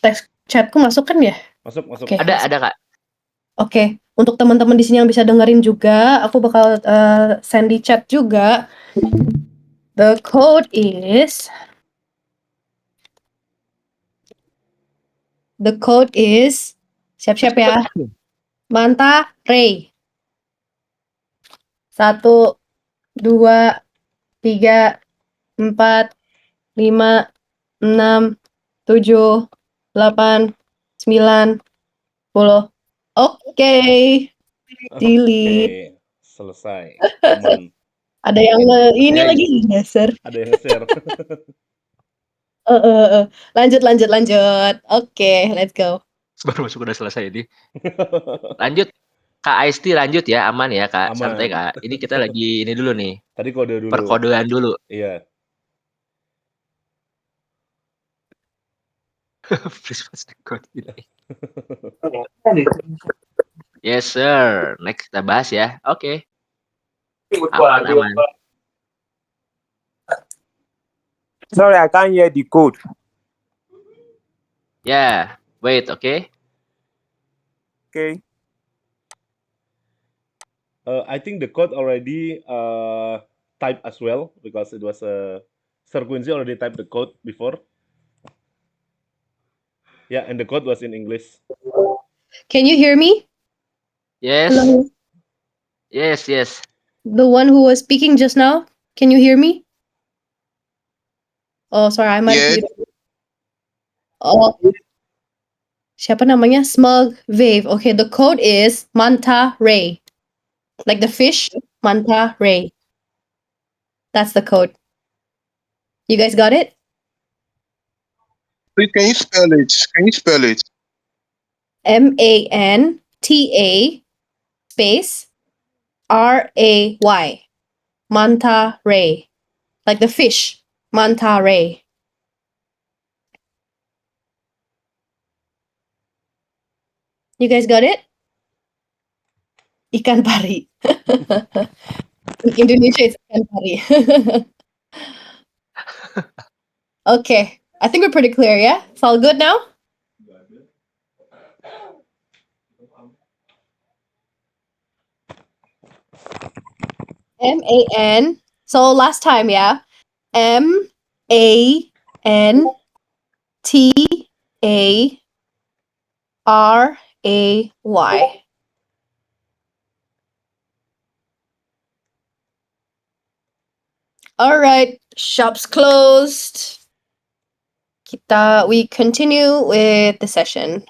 Teks chatku masuk kan ya? Masuk, masuk. Oke, Ada, Kak. oke. Untuk teman-teman di sini yang bisa dengerin juga, aku bakal send di chat juga. The code is siap-siap ya. Manta Ray. 1, 2, 3, 4, 5, 6, 7, 8, 9, 10. Oke. Delete. Oke, selesai. Aman. Ada yang ini Oke. lagi dasar. Ada yang nge-share. Lanjut, lanjut, lanjut. Oke, let's go. Baru masuk udah selesai ini. Lanjut, Kak Aisti lanjut ya, aman ya Kak, santai Aman. Kak. Ini kita lagi ini dulu nih, Tadi kode dulu. perkodean dulu. Iya. Please pass the code ini. Yes sir, next kita bahas ya. Oke, aman aman. Sorry, I can't hear the code. Yeah, wait, okay. Okay. I think the code already typed as well because it was Sir Quincy already typed the code before. Yeah, and the code was in English. Can you hear me? Yes, Hello? yes. The one who was speaking just now? Can you hear me? Oh, sorry, I might have Yes, muted. Oh, siapa namanya? Smug Wave. Okay, the code is Manta Ray. Like the fish, Manta Ray. That's the code. You guys got it? please can you spell it? Can you spell it? MANTA space RAY. Manta Ray. Like the fish, Manta Ray. You guys got it? Ikan pari. In Indonesia, it's ikan pari. Okay, I think we're pretty clear, yeah? It's all good now? MAN. So last time, yeah? MANTARAY. All right, shops closed. We continue with the session.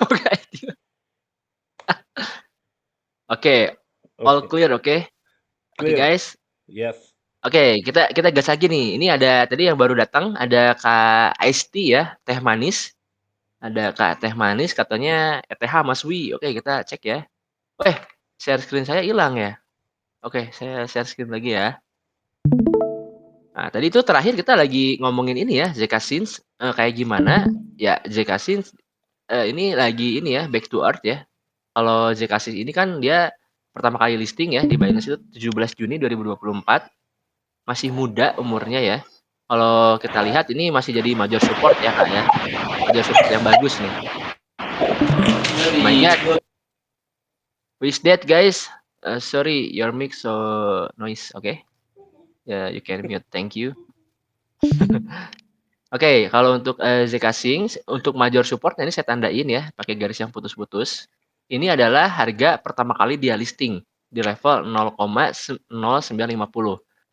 Oke. Oke, all Oke, clear, oke? Oke, clear. guys. Yes. Oke, kita gas lagi nih. Ini ada tadi yang baru datang, ada Kak Iced Tea ya, teh manis. Ada Kak teh manis katanya ETH Mas Wi. Oke, kita cek ya. Eh, share screen saya hilang ya. Oke, saya share screen lagi ya. Nah, tadi itu terakhir kita lagi ngomongin ini ya, ZK Sins kayak gimana. Ya, ZK Sins ini lagi ini ya, back to earth ya. Kalau ZK Sins ini kan dia pertama kali listing ya di Binance itu 17 Juni 2024. Masih muda umurnya ya. Kalau kita lihat ini masih jadi major support ya, Kak, ya. Major support yang bagus nih. Oh my god. Who is that, guys? Sorry, your mic so noise. Okay. Yeah, you can mute. Thank you. Oke, kalau untuk ZK Sings, untuk major support ini saya tandain ya, pakai garis yang putus-putus. Ini adalah harga pertama kali dia listing di level 0,0950.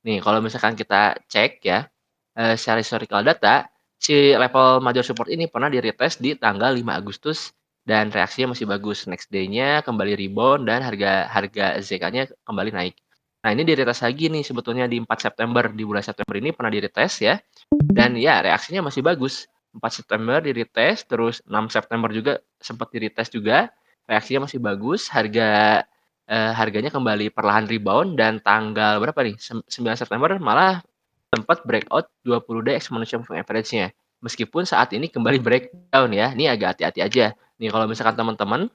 Nih, kalau misalkan kita cek ya, secara historical data, si level major support ini pernah di-retest di tanggal 5 Agustus dan reaksinya masih bagus. Next day-nya kembali rebound dan harga ZK-nya kembali naik. Nah, ini di-retest lagi nih sebetulnya di 4 September, di bulan September ini pernah di-retest ya. Dan ya reaksinya masih bagus. 4 September di-retest, terus 6 September juga sempat di-retest juga, reaksinya masih bagus, harganya kembali perlahan rebound dan tanggal berapa nih? 9 September malah sempat breakout 20 day exponential moving average-nya. Meskipun saat ini kembali breakdown ya. Ini agak hati-hati aja. Nih kalau misalkan teman-teman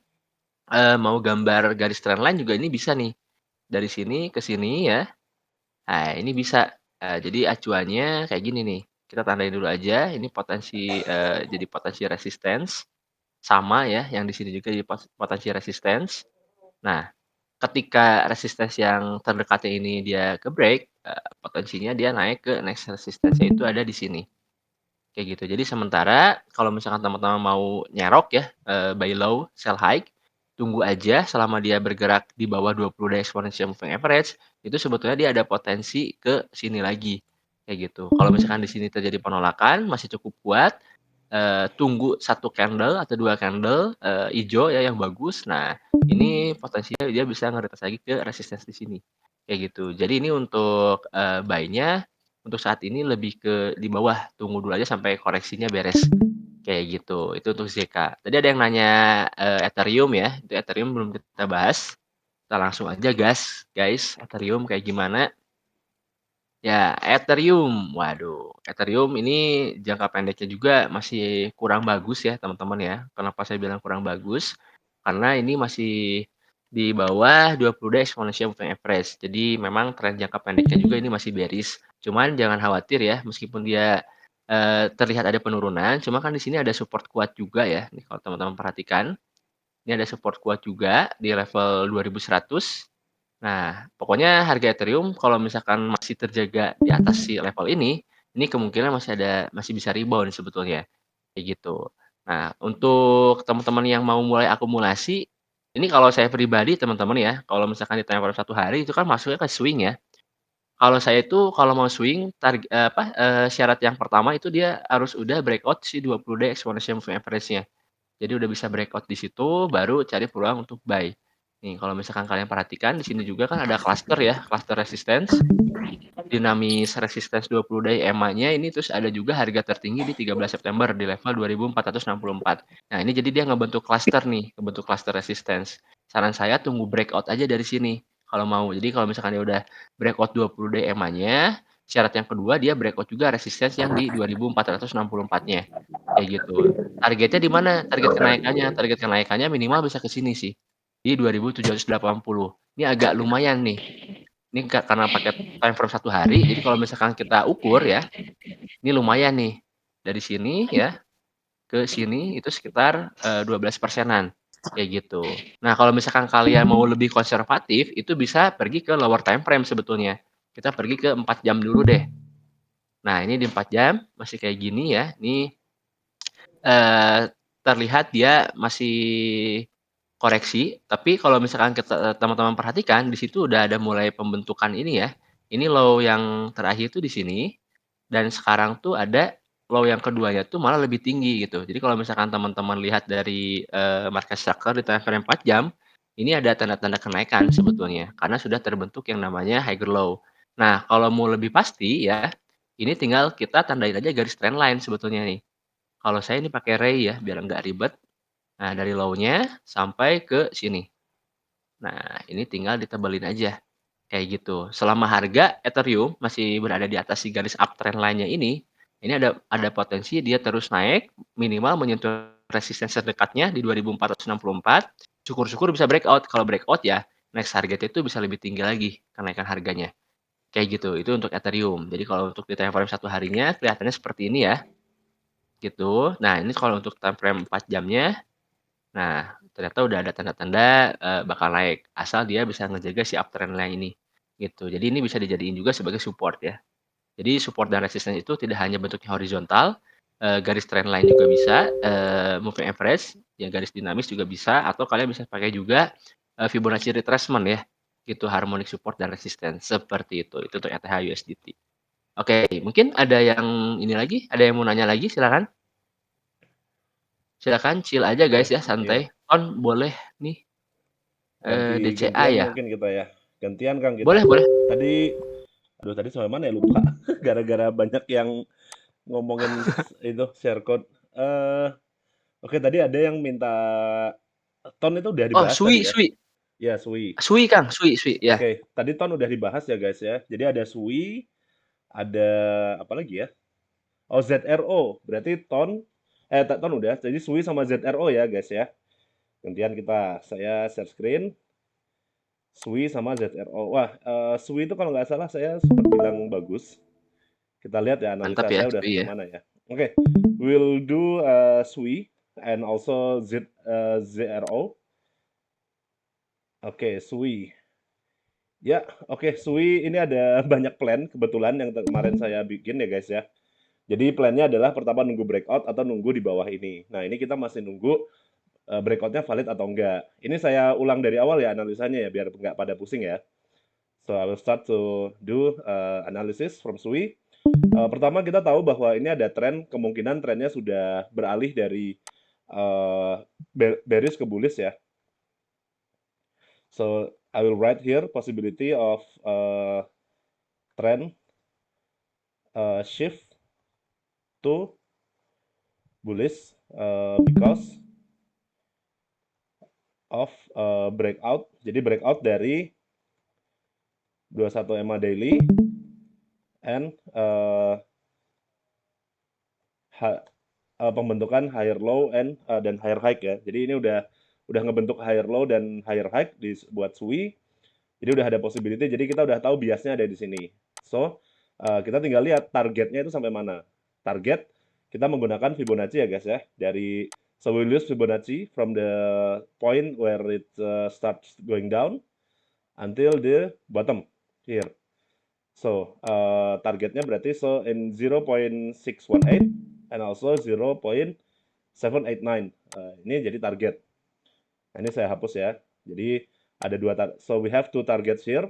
mau gambar garis trendline juga ini bisa nih. Dari sini ke sini ya. Nah, ini bisa. Jadi acuannya kayak gini nih. Kita tandain dulu aja. Ini potensi jadi potensi resistance sama ya. Yang di sini juga jadi potensi resistance. Nah, ketika resistance yang terdekatnya ini dia ke break, potensinya dia naik ke next resistance-nya itu ada di sini. Kayak gitu. Jadi sementara kalau misalkan teman-teman mau nyerok ya, buy low, sell high, tunggu aja selama dia bergerak di bawah 20 day exponential moving average, itu sebetulnya dia ada potensi ke sini lagi. Kayak gitu. Kalau misalkan di sini terjadi penolakan, masih cukup kuat, tunggu 1 candle atau 2 candle, ijo ya yang bagus. Nah, ini potensinya dia bisa nge-retest lagi ke resistance di sini. Kayak gitu. Jadi ini untuk, buy-nya untuk saat ini lebih ke di bawah, tunggu dulu aja sampai koreksinya beres. Kayak gitu. Itu untuk ZK. Tadi ada yang nanya, Ethereum ya, itu Ethereum belum kita bahas. Kita langsung aja gas, guys, Ethereum kayak gimana. Ya, Ethereum. Waduh, Ethereum ini jangka pendeknya juga masih kurang bagus ya, teman-teman ya. Kenapa saya bilang kurang bagus? Karena ini masih di bawah 20 day exponential moving average. Jadi memang tren jangka pendeknya juga ini masih bearish. Cuman jangan khawatir ya, meskipun dia terlihat ada penurunan, cuma kan di sini ada support kuat juga ya. Nih kalau teman-teman perhatikan, ini ada support kuat juga di level 2100. Nah, pokoknya harga Ethereum kalau misalkan masih terjaga di atas si level ini, ini kemungkinan masih bisa rebound sebetulnya, kayak gitu. Nah, untuk teman-teman yang mau mulai akumulasi, ini kalau saya pribadi teman-teman ya, kalau misalkan di time frame 1 hari itu kan masuknya ke swing ya. Kalau saya itu kalau mau swing syarat yang pertama itu dia harus udah breakout si 20 day exponential moving average-nya. Jadi udah bisa breakout di situ, baru cari peluang untuk buy. Nih, kalau misalkan kalian perhatikan di sini juga kan ada cluster ya, cluster resistance, dinamis resistance 20 day EMA-nya ini, terus ada juga harga tertinggi di 13 September di level 2464. Nah, ini jadi dia ngebentuk cluster nih, ngebentuk cluster resistance. Saran saya tunggu breakout aja dari sini kalau mau. Jadi kalau misalkan dia udah breakout 20 day EMA-nya, syarat yang kedua dia breakout juga resistance yang di 2464-nya. Kayak gitu. Targetnya di mana? Target kenaikannya. Target kenaikannya minimal bisa ke sini sih. Di 2780. Ini agak lumayan nih. Ini karena pakai time frame 1 hari, jadi kalau misalkan kita ukur ya, ini lumayan nih. Dari sini ya, ke sini itu sekitar 12%-an, kayak gitu. Nah, kalau misalkan kalian mau lebih konservatif, itu bisa pergi ke lower time frame sebetulnya. Kita pergi ke 4 jam dulu deh. Nah, ini di 4 jam masih kayak gini ya. Ini terlihat dia masih koreksi, tapi kalau misalkan teman-teman perhatikan di situ udah ada mulai pembentukan ini ya. Ini low yang terakhir tuh di sini, dan sekarang tuh ada low yang keduanya tuh malah lebih tinggi gitu. Jadi kalau misalkan teman-teman lihat dari market structure di time frame 4 jam, ini ada tanda-tanda kenaikan sebetulnya karena sudah terbentuk yang namanya higher low. Nah, kalau mau lebih pasti ya, ini tinggal kita tandain aja garis trend line sebetulnya nih. Kalau saya ini pakai ray ya biar nggak ribet. Nah, dari low-nya sampai ke sini. Nah, ini tinggal ditebelin aja, kayak gitu. Selama harga Ethereum masih berada di atas si garis uptrend line-nya ini ada potensi dia terus naik, minimal menyentuh resistance terdekatnya di 2464. Syukur-syukur bisa breakout. Kalau breakout ya, next target itu bisa lebih tinggi lagi kenaikan harganya. Kayak gitu. Itu untuk Ethereum. Jadi kalau untuk di time frame 1 harinya kelihatannya seperti ini ya, gitu. Nah, ini kalau untuk time frame 4 jamnya. Nah, ternyata udah ada tanda-tanda, bakal naik, asal dia bisa ngejaga si uptrend line ini, gitu. Jadi ini bisa dijadiin juga sebagai support ya. Jadi support dan resistance itu tidak hanya bentuknya horizontal, garis trend line juga bisa, moving average, ya garis dinamis juga bisa, atau kalian bisa pakai juga, Fibonacci retracement ya, gitu, harmonic support dan resistance, seperti itu. Itu untuk ETH USDT. Oke, mungkin ada yang ini lagi, ada yang mau nanya lagi silakan? Silakan chill aja Oke, guys ya, iya. santai. Ton boleh nih, DCA Gantian ya? mungkin kita ya. Gantian Kang kita. Boleh boleh. Tadi sampai mana ya lupa. Gara-gara banyak yang ngomongin itu share code. Oke tadi ada yang minta ton itu udah Oh, dibahas Sui tadi ya. Sui. Ya Sui. Sui Kang, Sui ya. Oke, tadi ton udah dibahas ya guys ya. Jadi ada Sui, ada apa lagi ya? Oh ZRO, berarti ton udah. Jadi Sui sama ZRO ya guys ya. Gantian saya share screen. Sui sama ZRO. Wah, Sui itu kalau nggak salah saya sempat bilang bagus. Kita lihat ya Mantap analisa ya, saya udah Sui sampai ya. mana ya. Oke, we'll do Sui and also ZRO. Oke, Sui. Ya, oke, Sui ini ada banyak plan kebetulan yang kemarin saya bikin ya guys ya. Jadi plannya adalah pertama nunggu breakout atau nunggu di bawah ini. Nah, ini kita masih nunggu breakoutnya valid atau enggak. Ini saya ulang dari awal ya analisanya ya biar nggak pada pusing ya. So I will start to do analysis from Sui. Pertama kita tahu bahwa ini ada tren, kemungkinan trennya sudah beralih dari bearish ke bullish ya. So I will write here possibility of trend shift to bullish because of breakout. Jadi breakout dari 21 EMA daily and pembentukan higher low dan higher high ya. Jadi ini udah ngebentuk higher low dan higher high buat Sui. Jadi udah ada possibility. Jadi kita udah tahu biasnya ada di sini. So kita tinggal lihat targetnya itu sampai mana. Target kita menggunakan Fibonacci ya guys ya. So we use Fibonacci from the point where it starts going down until the bottom here. So, targetnya berarti in 0.618 and also 0.789. Ini jadi target. Nah, ini saya hapus ya. Jadi ada so we have two targets here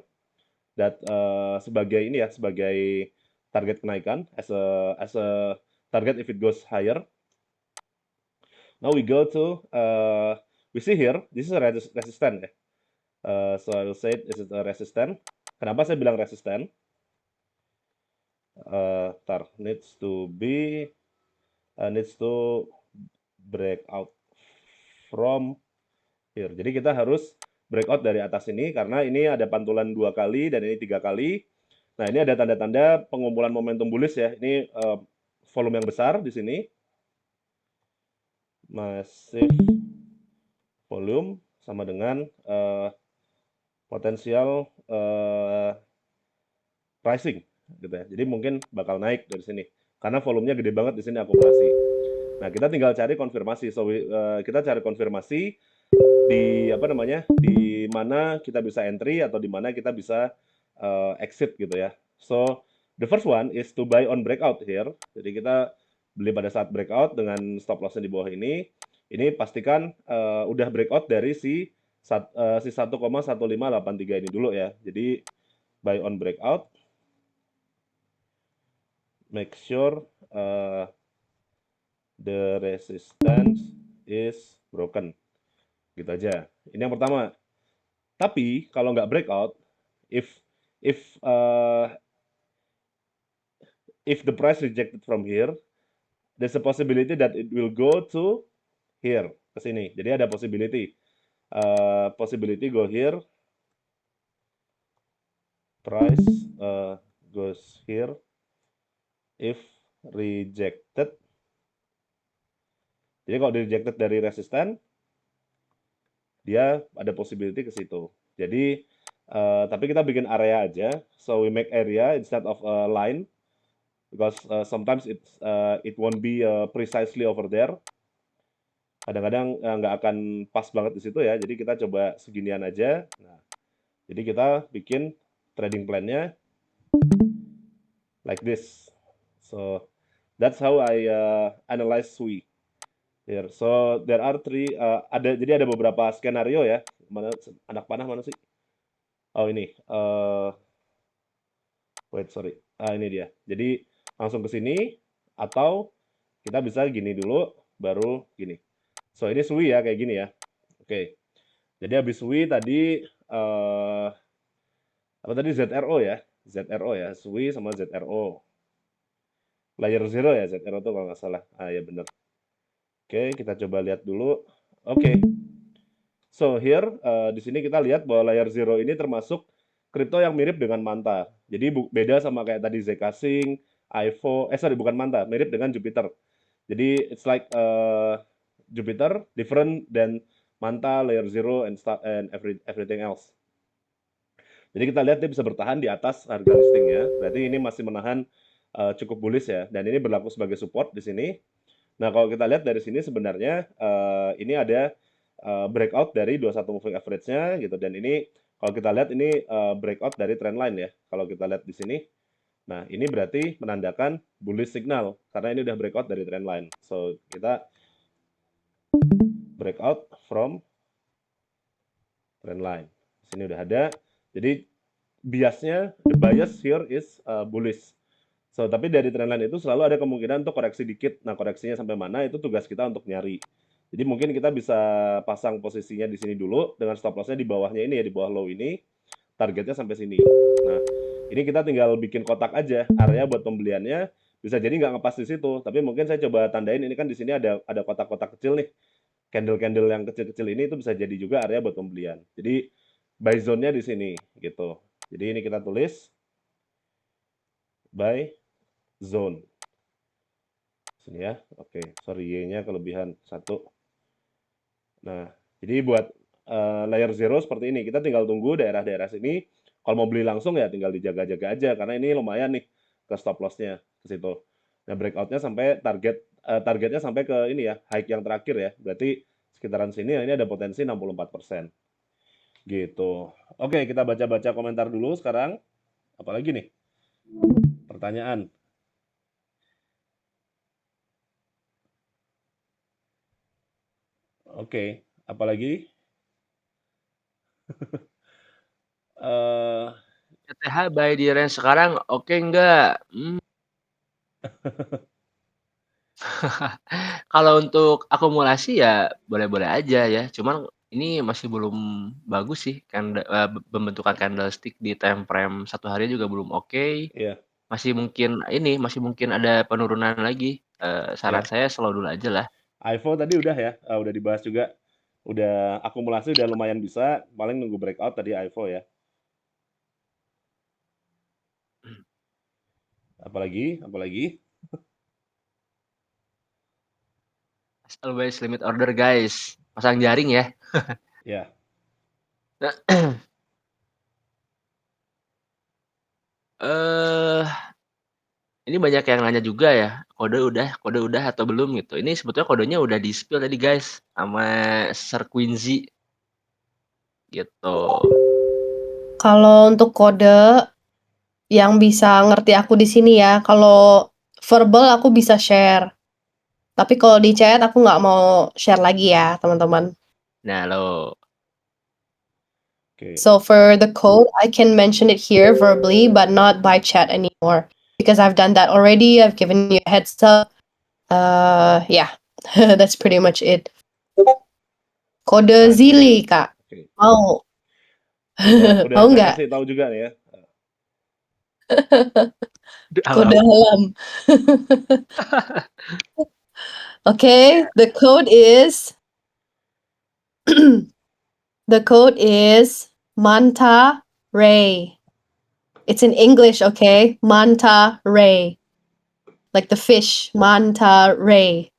that sebagai ini ya, sebagai target kenaikan as a target if it goes higher. Now we go to we see here this is a resistance ya. So I will say this is a resistance. Kenapa saya bilang resistance? Needs to break out from here. Jadi kita harus breakout dari atas ini karena ini ada pantulan 2 kali dan ini 3 kali. Nah, ini ada tanda-tanda pengumpulan momentum bullish ya. Ini volume yang besar di sini. Massive volume sama dengan potensial pricing gitu ya. Jadi mungkin bakal naik dari sini karena volumenya gede banget di sini akumulasi. Nah, kita tinggal cari konfirmasi. So kita cari konfirmasi di apa namanya? Di mana kita bisa entry atau di mana kita bisa exit gitu ya. So the first one is to buy on breakout here. Jadi kita beli pada saat breakout dengan stop loss-nya di bawah ini. Ini pastikan udah breakout dari si 1,1583 ini dulu ya. Jadi buy on breakout. Make sure the resistance is broken. Gitu aja. Ini yang pertama. Tapi kalau nggak breakout, if the price rejected from here, there's a possibility that it will go to here, ke sini. Jadi ada possibility. Possibility go here. Price goes here. If rejected. Jadi kalau rejected dari resisten, dia ada possibility ke situ. Jadi, tapi kita bikin area aja. So we make area instead of a line. Because sometimes it won't be precisely over there. Kadang-kadang nggak akan pas banget di situ ya. Jadi kita coba seginian aja. Nah, jadi kita bikin trading plan-nya like this. So that's how I analyze SWI here. So there are jadi ada beberapa skenario ya. Mana anak panah mana sih? Oh ini. Wait, sorry. Ini dia. Jadi langsung ke sini atau kita bisa gini dulu baru gini. So ini SWI ya kayak gini ya. Oke. Jadi habis SWI tadi apa tadi ZRO ya? ZRO ya, SWI sama ZRO. Layer 0 ya ZRO tuh kalau nggak salah. Ya bener. Oke, kita coba lihat dulu. Oke. So here di sini kita lihat bahwa layer 0 ini termasuk kripto yang mirip dengan Manta. Jadi beda sama kayak tadi Zcash, IVO, bukan Manta, mirip dengan Jupiter. Jadi it's like Jupiter different than Manta, layer 0 and everything else. Jadi kita lihat dia bisa bertahan di atas harga listing ya. Berarti ini masih menahan cukup bullish ya. Dan ini berlaku sebagai support di sini. Nah, kalau kita lihat dari sini sebenarnya ini ada breakout dari 21 moving average-nya gitu. Dan ini kalau kita lihat ini breakout dari trendline ya. Kalau kita lihat di sini. Nah, ini berarti menandakan bullish signal karena ini udah breakout dari trendline. So, kita breakout from trendline. Sini udah ada. Jadi biasnya the bias here is bullish. So, tapi dari trendline itu selalu ada kemungkinan untuk koreksi dikit. Nah, koreksinya sampai mana itu tugas kita untuk nyari. Jadi mungkin kita bisa pasang posisinya di sini dulu dengan stop loss-nya di bawahnya ini ya, di bawah low ini. Targetnya sampai sini. Nah, ini kita tinggal bikin kotak aja area buat pembeliannya. Bisa jadi nggak ngepas di situ, tapi mungkin saya coba tandain ini kan di sini ada kotak-kotak kecil nih. Candle-candle yang kecil-kecil ini itu bisa jadi juga area buat pembelian. Jadi buy zone-nya di sini gitu. Jadi ini kita tulis buy zone. Sini ya. Oke, sorry Y-nya kelebihan 1. Nah, jadi buat layer 0 seperti ini. Kita tinggal tunggu daerah-daerah sini. Kalau mau beli langsung ya tinggal dijaga-jaga aja karena ini lumayan nih ke stop loss-nya ke situ. Nah, breakout-nya sampai targetnya sampai ke ini ya, high yang terakhir ya. Berarti sekitaran sini ini ada potensi 64%. Gitu. Oke, kita baca-baca komentar dulu sekarang. Apalagi nih? Pertanyaan. Oke, apalagi? Eh, ETH buy di range sekarang oke nggak? Kalau untuk akumulasi ya boleh-boleh aja ya, cuman ini masih belum bagus sih pembentukan candlestick di time frame 1 hari juga belum oke. ya, Masih mungkin ada penurunan lagi. Saran ya. saya slow dulu aja lah. IVO tadi udah ya, udah dibahas juga. Udah akumulasi udah lumayan bisa, paling nunggu breakout tadi IVO ya. Apalagi? As always limit order guys. Pasang jaring ya. Ya, Eh, ini banyak yang nanya juga ya, kode udah atau belum gitu. Ini sebetulnya kodenya udah di-spill tadi guys sama Sir Quincy gitu. Kalau untuk kode yang bisa ngerti aku di sini ya, kalau verbal aku bisa share. Tapi kalau di chat aku nggak mau share lagi ya, teman-teman. Nah, lo oke. So for the code, I can mention it here verbally, but not by chat anymore because I've done that already. I've given you a heads up. Yeah, that's pretty much it. Kode Nah, Zili, Kak. oke. Mau? Udah Mau saya nggak? kasih tahu juga nih ya. Kode alam. Okay, the code is Manta Ray. It's in English, okay? Manta Ray. Like the fish, Manta Ray.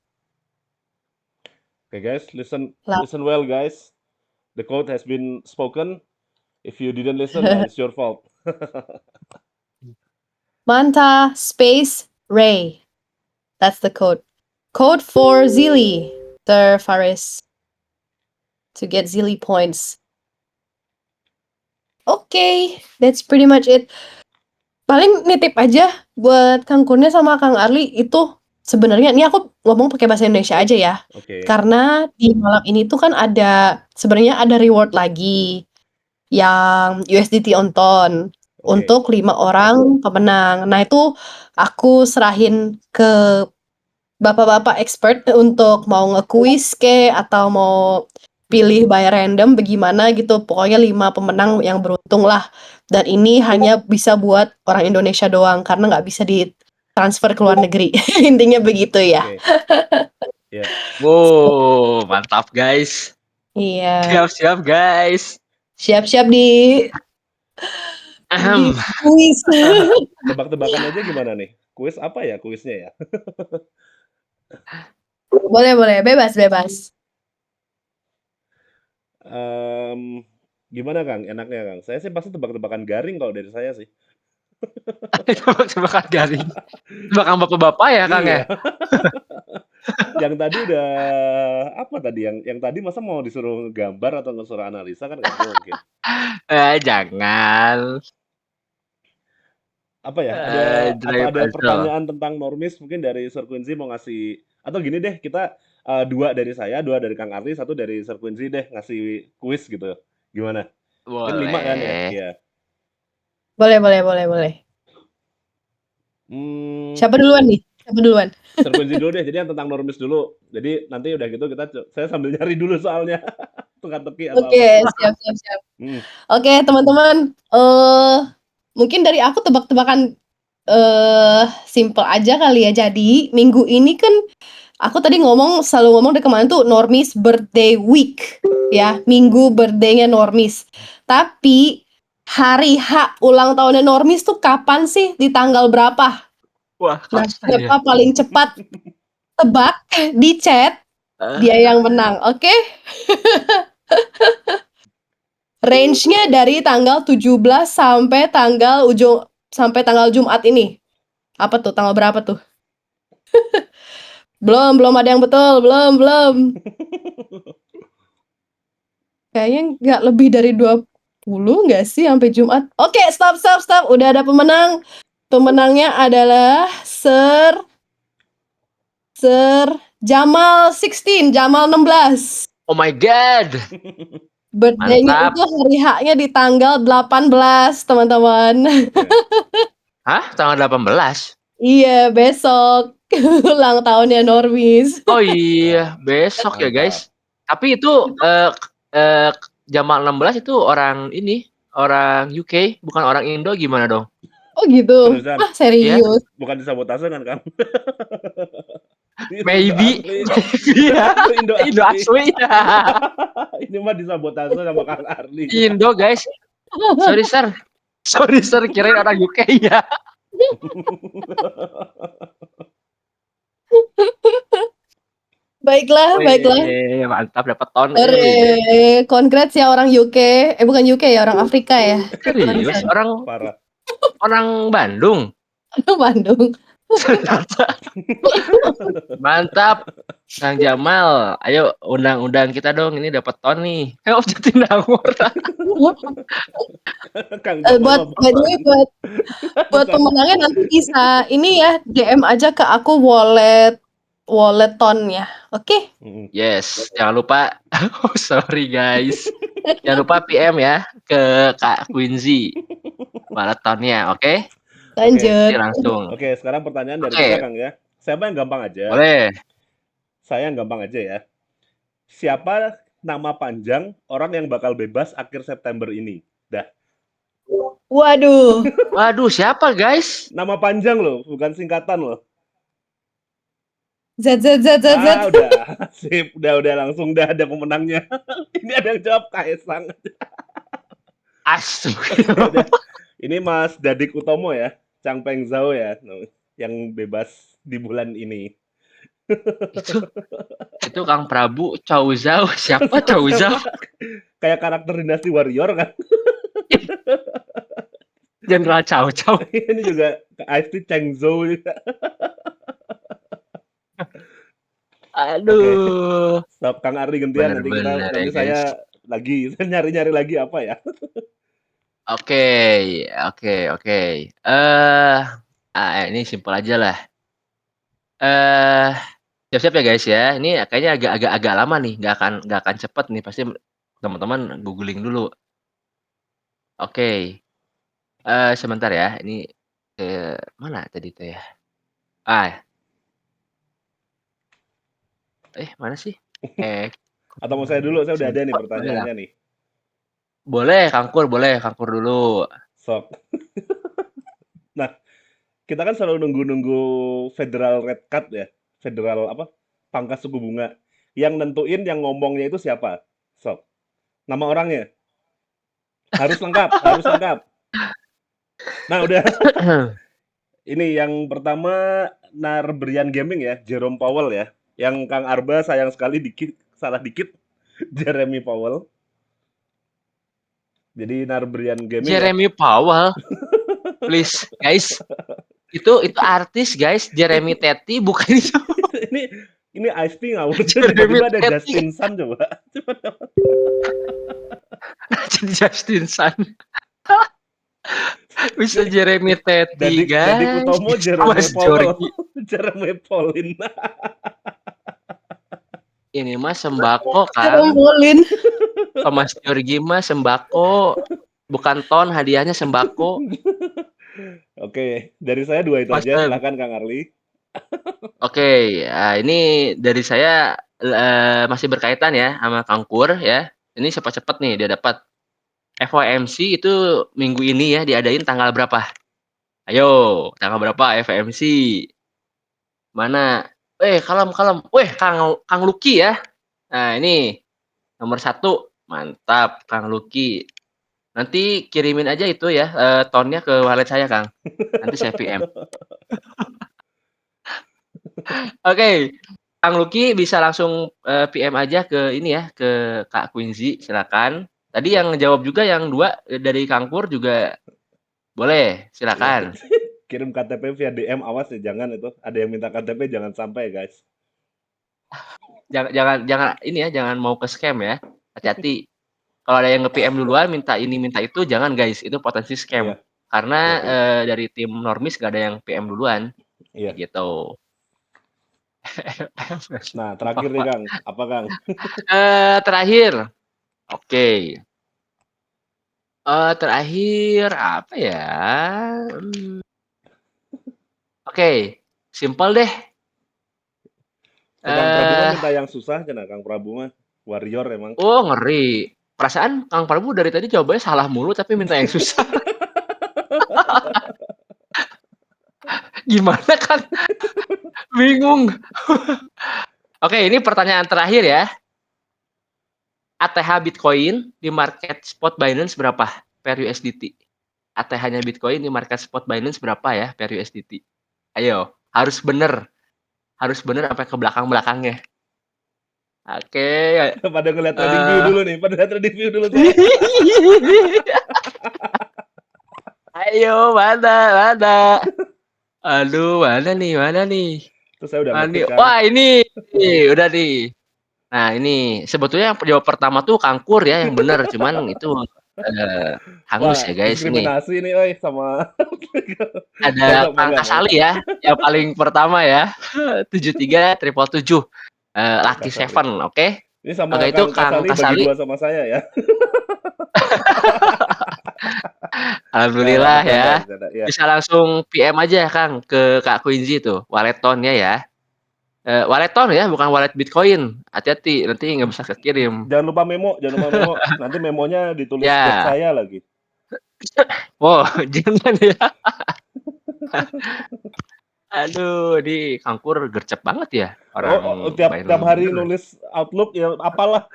Oke guys, listen Lah. well guys. The code has been spoken. If you didn't listen, it's your fault. Manta space Ray. That's the code. Code for Zili, Sir Faris. To get Zili points. Okay, that's pretty much it. Paling nitip aja buat Kang Kurnia sama Kang Arli itu sebenarnya ini aku ngomong pakai bahasa Indonesia aja ya. Oke. Karena di malam ini tuh kan sebenarnya ada reward lagi yang USDT Onton Oke. untuk 5 orang pemenang. Nah, itu aku serahin ke bapak-bapak expert untuk mau nge-quiz atau mau pilih by random bagaimana gitu. Pokoknya 5 pemenang yang beruntung lah. Dan ini hanya bisa buat orang Indonesia doang karena nggak bisa ditransfer ke luar negeri. Intinya begitu ya. Oke. Ya. Wow, mantap guys. Iya. Siap-siap guys. Siap-siap di kuis. Tebak-tebakan aja gimana nih? Kuis apa ya kuisnya ya? Boleh, bebas. Gimana Kang? Enaknya Kang? Saya sih pasti tebak-tebakan garing kalau dari saya sih. Tebak-tebakan garing. Tebakan bapak-bapak ya Kang ya? Iya. Yang tadi udah apa tadi? Yang tadi masa mau disuruh gambar atau disuruh analisa kan nggak mungkin. Jangan. Apa ya? Dry Ada puzzle. pertanyaan tentang normis mungkin dari Sir Quincy mau ngasih atau gini deh kita 2 dari saya, 2 dari Kang Arti, 1 dari Sir Quincy deh ngasih kuis gitu. Gimana? Kan 5 kan ya? Boleh. Iya. Boleh. Hmm, Siapa duluan nih? Sir Quincy dulu deh. Jadi yang tentang normis dulu. Jadi nanti udah gitu saya sambil nyari dulu soalnya. Teka-teki atau Oke, apa. siap. Hmm, Oke, teman-teman, mungkin dari aku tebak-tebakan simple aja kali ya. Jadi, minggu ini kan aku tadi selalu ngomong dari kemarin tuh Normis birthday week ya, minggu birthday-nya Normis. Tapi hari H ulang tahunnya Normis tuh kapan sih? Di tanggal berapa? Wah, Nah, kapan ya? siapa paling cepat tebak di chat, dia yang menang, oke? Range-nya dari tanggal 17 sampai tanggal Jumat ini. Apa tuh? Tanggal berapa tuh? Belum ada yang betul. Belum. Kayaknya nggak lebih dari 20 nggak sih sampai Jumat? Oke, stop. Udah ada pemenang. Pemenangnya adalah Sir Jamal 16, Jamal 16. Oh my god. Birthday-nya Mantap. itu hari H-nya di tanggal 18, teman-teman. Hah? Tanggal 18? Iya, besok. Ulang tahunnya Normis. Oh iya, besok ya Mantap. guys. Tapi itu Jamal 16 itu orang ini, orang UK, bukan orang Indo, gimana dong? Oh gitu. Seriusan? Ah, serius. Bukan disabotase kan, Kang? Itu Maybe. Indo asli. Iya. Itu Indo asli. Indo asli ya. Ini mah disabotase sama Kang Arli. Indo guys. Sorry sir, kirain orang UK ya. Baiklah. Wih, mantap dapat ton. Congrats ya orang UK. Bukan UK ya, orang Afrika ya. Serius Parah. orang Bandung. Bandung. Mantap. Kang Jamal, ayo undang-undang kita dong, ini dapat ton nih. Ayo Jatinangor. Kang Buat Jamal by the way, buat pemenangnya nanti bisa ini ya DM aja ke aku wallet tonnya. Oke? Yes, jangan lupa. Oh, sorry guys. Jangan lupa PM ya ke Kak Quincy. Maratonnya, oke? Lanjut. Nanti langsung. Oke, sekarang pertanyaan dari Oke. kita, Kang ya. Siapa yang gampang aja? Boleh. Saya yang gampang aja ya. Siapa nama panjang orang yang bakal bebas akhir September ini? Dah. Waduh. Waduh, siapa guys? Nama panjang loh, bukan singkatan loh. Z. Udah. Sip, udah langsung dah ada pemenangnya. Ini ada yang jawab Kaisang. Asu. Udah. Ini Mas Dadik Utomo ya, Chang Peng Zhao ya, yang bebas di bulan ini. Itu Kang Prabu Chow Zhao. Siapa Chow Zhao? Kayak karakter Dinasti Warrior kan. Jenderal Chow Chow. Ini juga IST Cheng Zhou juga. Aduh. Stop Kang Arli gantian, nanti Bener-bener nanti ya, saya guys. lagi nyari-nyari lagi apa ya. Oke. Ini simpel aja lah. Siap-siap ya guys ya. Ini kayaknya agak lama nih, nggak akan cepet nih, pasti teman-teman googling dulu. Oke. Sebentar ya. Ini mana tadi tuh ya? Mana sih? Atau mau saya dulu, saya udah ada nih pertanyaannya nih. Boleh, Kangkur dulu. Sok. Nah, kita kan selalu nunggu Federal Rate Cut ya. Federal apa? Pangkas suku bunga. Yang nentuin, yang ngomongnya itu siapa? Sok. Nama orangnya. Harus lengkap. Nah, udah. Ini yang pertama Narbrian Gaming ya, Jerome Powell ya. Yang Kang Arba sayang sekali salah dikit, Jeremy Powell. Jadi Narbrian Gaming. Jeremy Powell. Please, guys. Itu artis, guys. Jeremy Teti bukan itu. Ini Ice-T ngawur. Tiba-tiba ada Justin Sun coba. Justin Sun. Bisa Jeremy Teti, guys. Dadik Utomo, Jeremy Paulin. Ini mah sembako kan. Jerombolin. Thomas Georgi mah sembako. Bukan ton, hadiahnya sembako. Oke, dari saya 2 itu aja. Silakan Kang Arli. Oke, ini dari saya masih berkaitan ya sama Kangkur ya. Ini cepat-cepat nih dia dapat. FOMC itu minggu ini ya diadain tanggal berapa? Ayo, tanggal berapa FOMC? Mana? Kalem. Kang Lucky ya. Nah, ini nomor 1. Mantap, Kang Lucky. Nanti kirimin aja itu ya, tonnya ke wallet saya, Kang. Nanti saya PM. Oke, Kang Lucky bisa langsung PM aja ke ini ya, ke Kak Quincy, silakan. Tadi yang jawab juga yang 2 dari Kangkur juga boleh, silakan. Kirim KTP via DM, awas ya, jangan itu. Ada yang minta KTP, jangan sampai guys. Jangan ini ya, jangan mau ke scam ya. Hati-hati. Kalau ada yang nge-PM duluan minta ini minta itu, jangan guys, itu potensi scam. Iya. karena Oke. dari tim Normis gak ada yang PM duluan, Iya. kayak gitu. Nah, terakhir nih Kang, apa Kang? Terakhir, oke. Terakhir apa ya? Oke, simpel deh. Kang Prabu mah Eh, minta yang susah cenah Kang Prabu mah. Warrior emang. oh ngeri. Perasaan Kang Prabu dari tadi jawabannya salah mulu tapi minta yang susah. Gimana kan? Bingung. Oke, ini pertanyaan terakhir ya. ATH Bitcoin di market spot Binance berapa per USDT? ATH-nya Bitcoin di market spot Binance berapa ya per USDT? Ayo, harus bener. Harus bener sampai ke belakang-belakangnya. Oke. Pada ngeliat trading view eh dulu nih, pada lihat trading view dulu soalnya. Ayo, mana? Aduh, mana nih? Terus saya udah ngetik Kang. Wah, ini. Udah nih. Nah, ini sebetulnya yang jawab pertama tuh Kangkur ya yang benar, cuman itu hangus Wah, ya guys ini. diskriminasi nih oi sama Ada Monggo, Kang monggo, monggo. Kasali ya, yang paling pertama ya. 73 triple 7. Kang Lucky Kasali. Seven, oke? Ini sama Oke, itu Kang Kang Kasali bagi Kasali. dua sama saya ya. Nah, Alhamdulillah ya. bercanda. Ya. Bisa langsung PM aja Kang ke Kak Quincy tuh, walletonnya ya. Walleton ya, bukan wallet Bitcoin. Hati-hati, nanti nggak bisa kekirim. Jangan lupa memo, jangan lupa memo. Nanti memonya ditulis buat Ya, saya lagi. wow, jangan ya. Aduh, ini Kangkur gercep banget ya orang Tiap Binance hari bener. nulis Outlook ya apalah.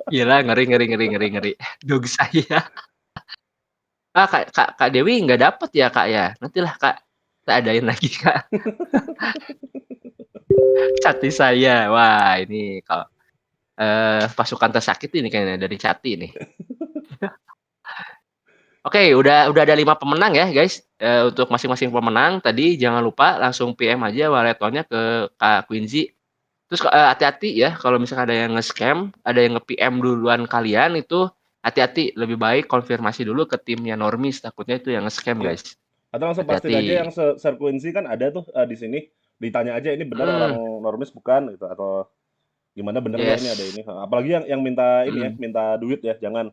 Gila, ngeri. Dog saya. Kak Dewi nggak dapet ya Kak ya? Nantilah Kak, kita adain lagi Kak. Cati saya, wah ini kalau pasukan tersakit ini kayaknya dari Cati nih. Oke, udah ada 5 pemenang ya guys. Untuk masing-masing pemenang tadi jangan lupa langsung PM aja walletonnya ke Kak Quincy. Terus hati-hati ya kalau misalkan ada yang nge-scam, ada yang nge-PM duluan kalian itu hati-hati, lebih baik konfirmasi dulu ke timnya Normis, takutnya itu yang nge-scam Iya. guys. Atau langsung pastiin aja yang Hati-hati. sefrekuensi kan ada tuh di sini. Ditanya aja ini benar orang Hmm, normis bukan gitu atau gimana bener nggak ini ada yes. ini. Apalagi yang minta ini ya, Hmm. minta duit ya, jangan.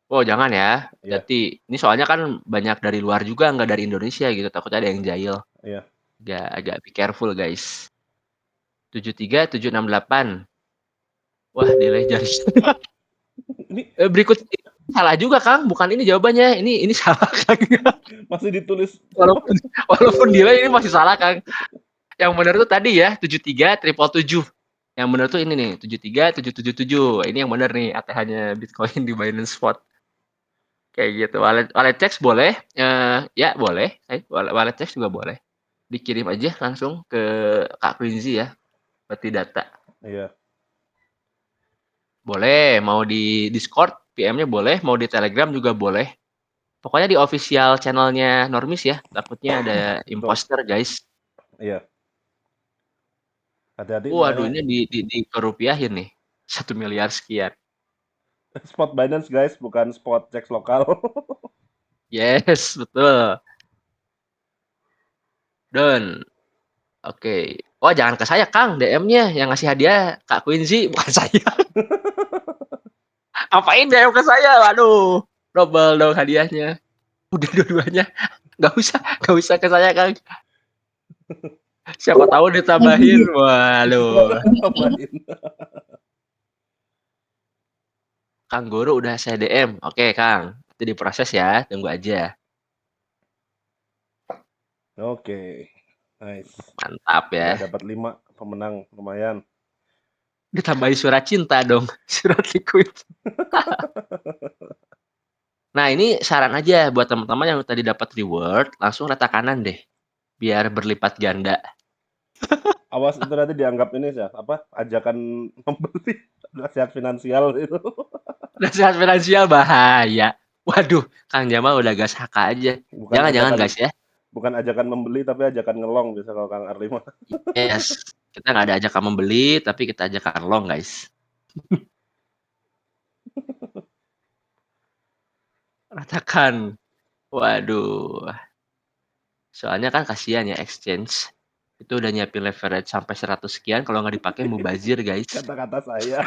Oh jangan ya, Iya, hati-hati. Ini soalnya kan banyak dari luar juga, nggak dari Indonesia gitu, takutnya ada yang jahil. iya. Agak be careful guys. 73768. Wah, delay jari. Ini Berikut salah juga Kang, bukan ini jawabannya. Ini salah Kang. masih ditulis Walaupun walaupun delay ini masih salah Kang. Yang benar tuh tadi ya, 73 triple 7. Yang benar tuh ini nih, 73777. Ini yang benar nih ATH-nya Bitcoin di Binance Spot. Kayak gitu. Wallet checks boleh, ya boleh. Wallet checks juga boleh. Dikirim aja langsung ke Kak Quincy ya, berarti data. iya. Boleh, mau di Discord PM-nya boleh, mau di Telegram juga boleh. Pokoknya di official channelnya Normis ya, takutnya ada Betul. imposter guys. Iya. Hati-hati Waduh, makanya ini di kerupiahin nih. 1 miliar sekian. spot Binance guys, bukan spot ceks lokal. Yes, betul. Don. Oke. Oh, jangan ke saya, Kang. DM-nya yang ngasih hadiah Kak Quincy, bukan saya. Apain DM ke saya? Waduh. Double dong hadiahnya. Udah dua-duanya. Nggak usah ke saya, Kang. Siapa tahu ditambahin. Waduh. Tambahin. Kang Guru udah saya DM. Oke, Kang. Itu diproses ya. Tunggu aja. Oke. Nice. Mantap Udah ya. dapat 5 pemenang, lumayan. Ditambahin surat cinta dong. Surat liquid. Nah, ini saran aja buat teman-teman yang tadi dapat reward, langsung rata kanan deh. Biar berlipat ganda. Awas itu nanti dianggap ini ya, apa? Ajakan membeli nasihat finansial itu. Nasihat finansial bahaya. Waduh, Kang Jamal udah gas HK aja. Bukan Jangan ajakan guys ya. bukan ajakan membeli tapi ajakan ngelong biasa kalau Kang Arli mah. Yes. Kita nggak ada ajakan membeli, tapi kita ajakan long guys. Ratakan. Waduh. Soalnya kan kasihan ya exchange. Itu udah nyiapin leverage sampai 100 sekian, kalau nggak dipakai mubazir, guys. Kata-kata saya.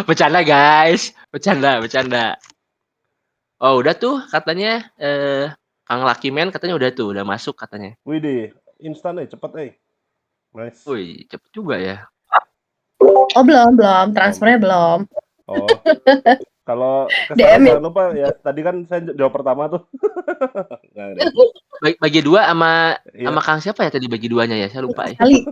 Bercanda, guys. Bercanda. Oh, udah tuh katanya Kang Lucky Man katanya udah masuk katanya. Widih, instan cepet Nice. Wih, cepet juga ya. Oh, belum. Transfernya belum. Oh. Kalau ke saya DM. jangan lupa ya, tadi kan saya jawab pertama tuh. Nggak ada. Bagi dua sama Iya. Kang siapa ya tadi bagi duanya ya? Saya lupa ya. Kali.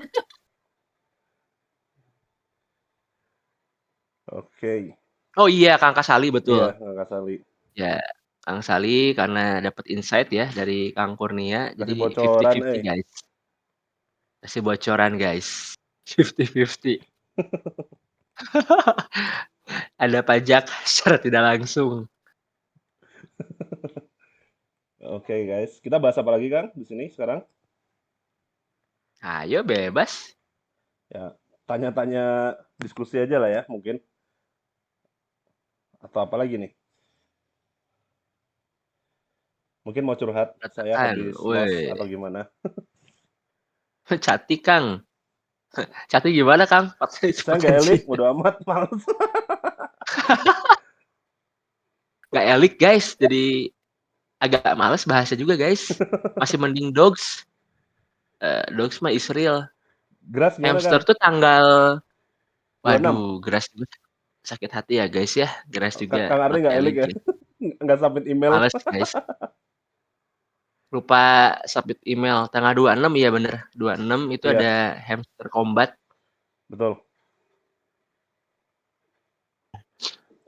Oke. Oh iya, Kang Kasali betul. Iya, Kak Sali. Ya, Kang Sali karena dapat insight ya dari Kang Kurnia, Kasih jadi bocoran, 50-50 guys. Kasih bocoran guys. 50-50. Ada pajak secara tidak langsung. Oke, guys. Kita bahas apa lagi, Kang, di sini sekarang? Ayo bebas. Ya, tanya-tanya diskusi aja lah ya, mungkin. Atau apa lagi nih? Mungkin mau curhat, saya Ratakan, habis loss woi. atau gimana. Cati Kang. Cati gimana Kang? Saya nggak elik, bodo amat, males. Nggak elik guys, jadi agak males bahasa juga guys. Masih mending dogs. Dogs mah Israel. Geras gimana, Hamster Kang? tuh tanggal 26. waduh, geras juga sakit hati ya guys ya. Geras juga Kang Arni not nggak elik elik ya? ya. Nggak submit email. Males guys. Lupa submit email tanggal 26 ya bener. 26 itu Iya. ada hamster combat. Betul.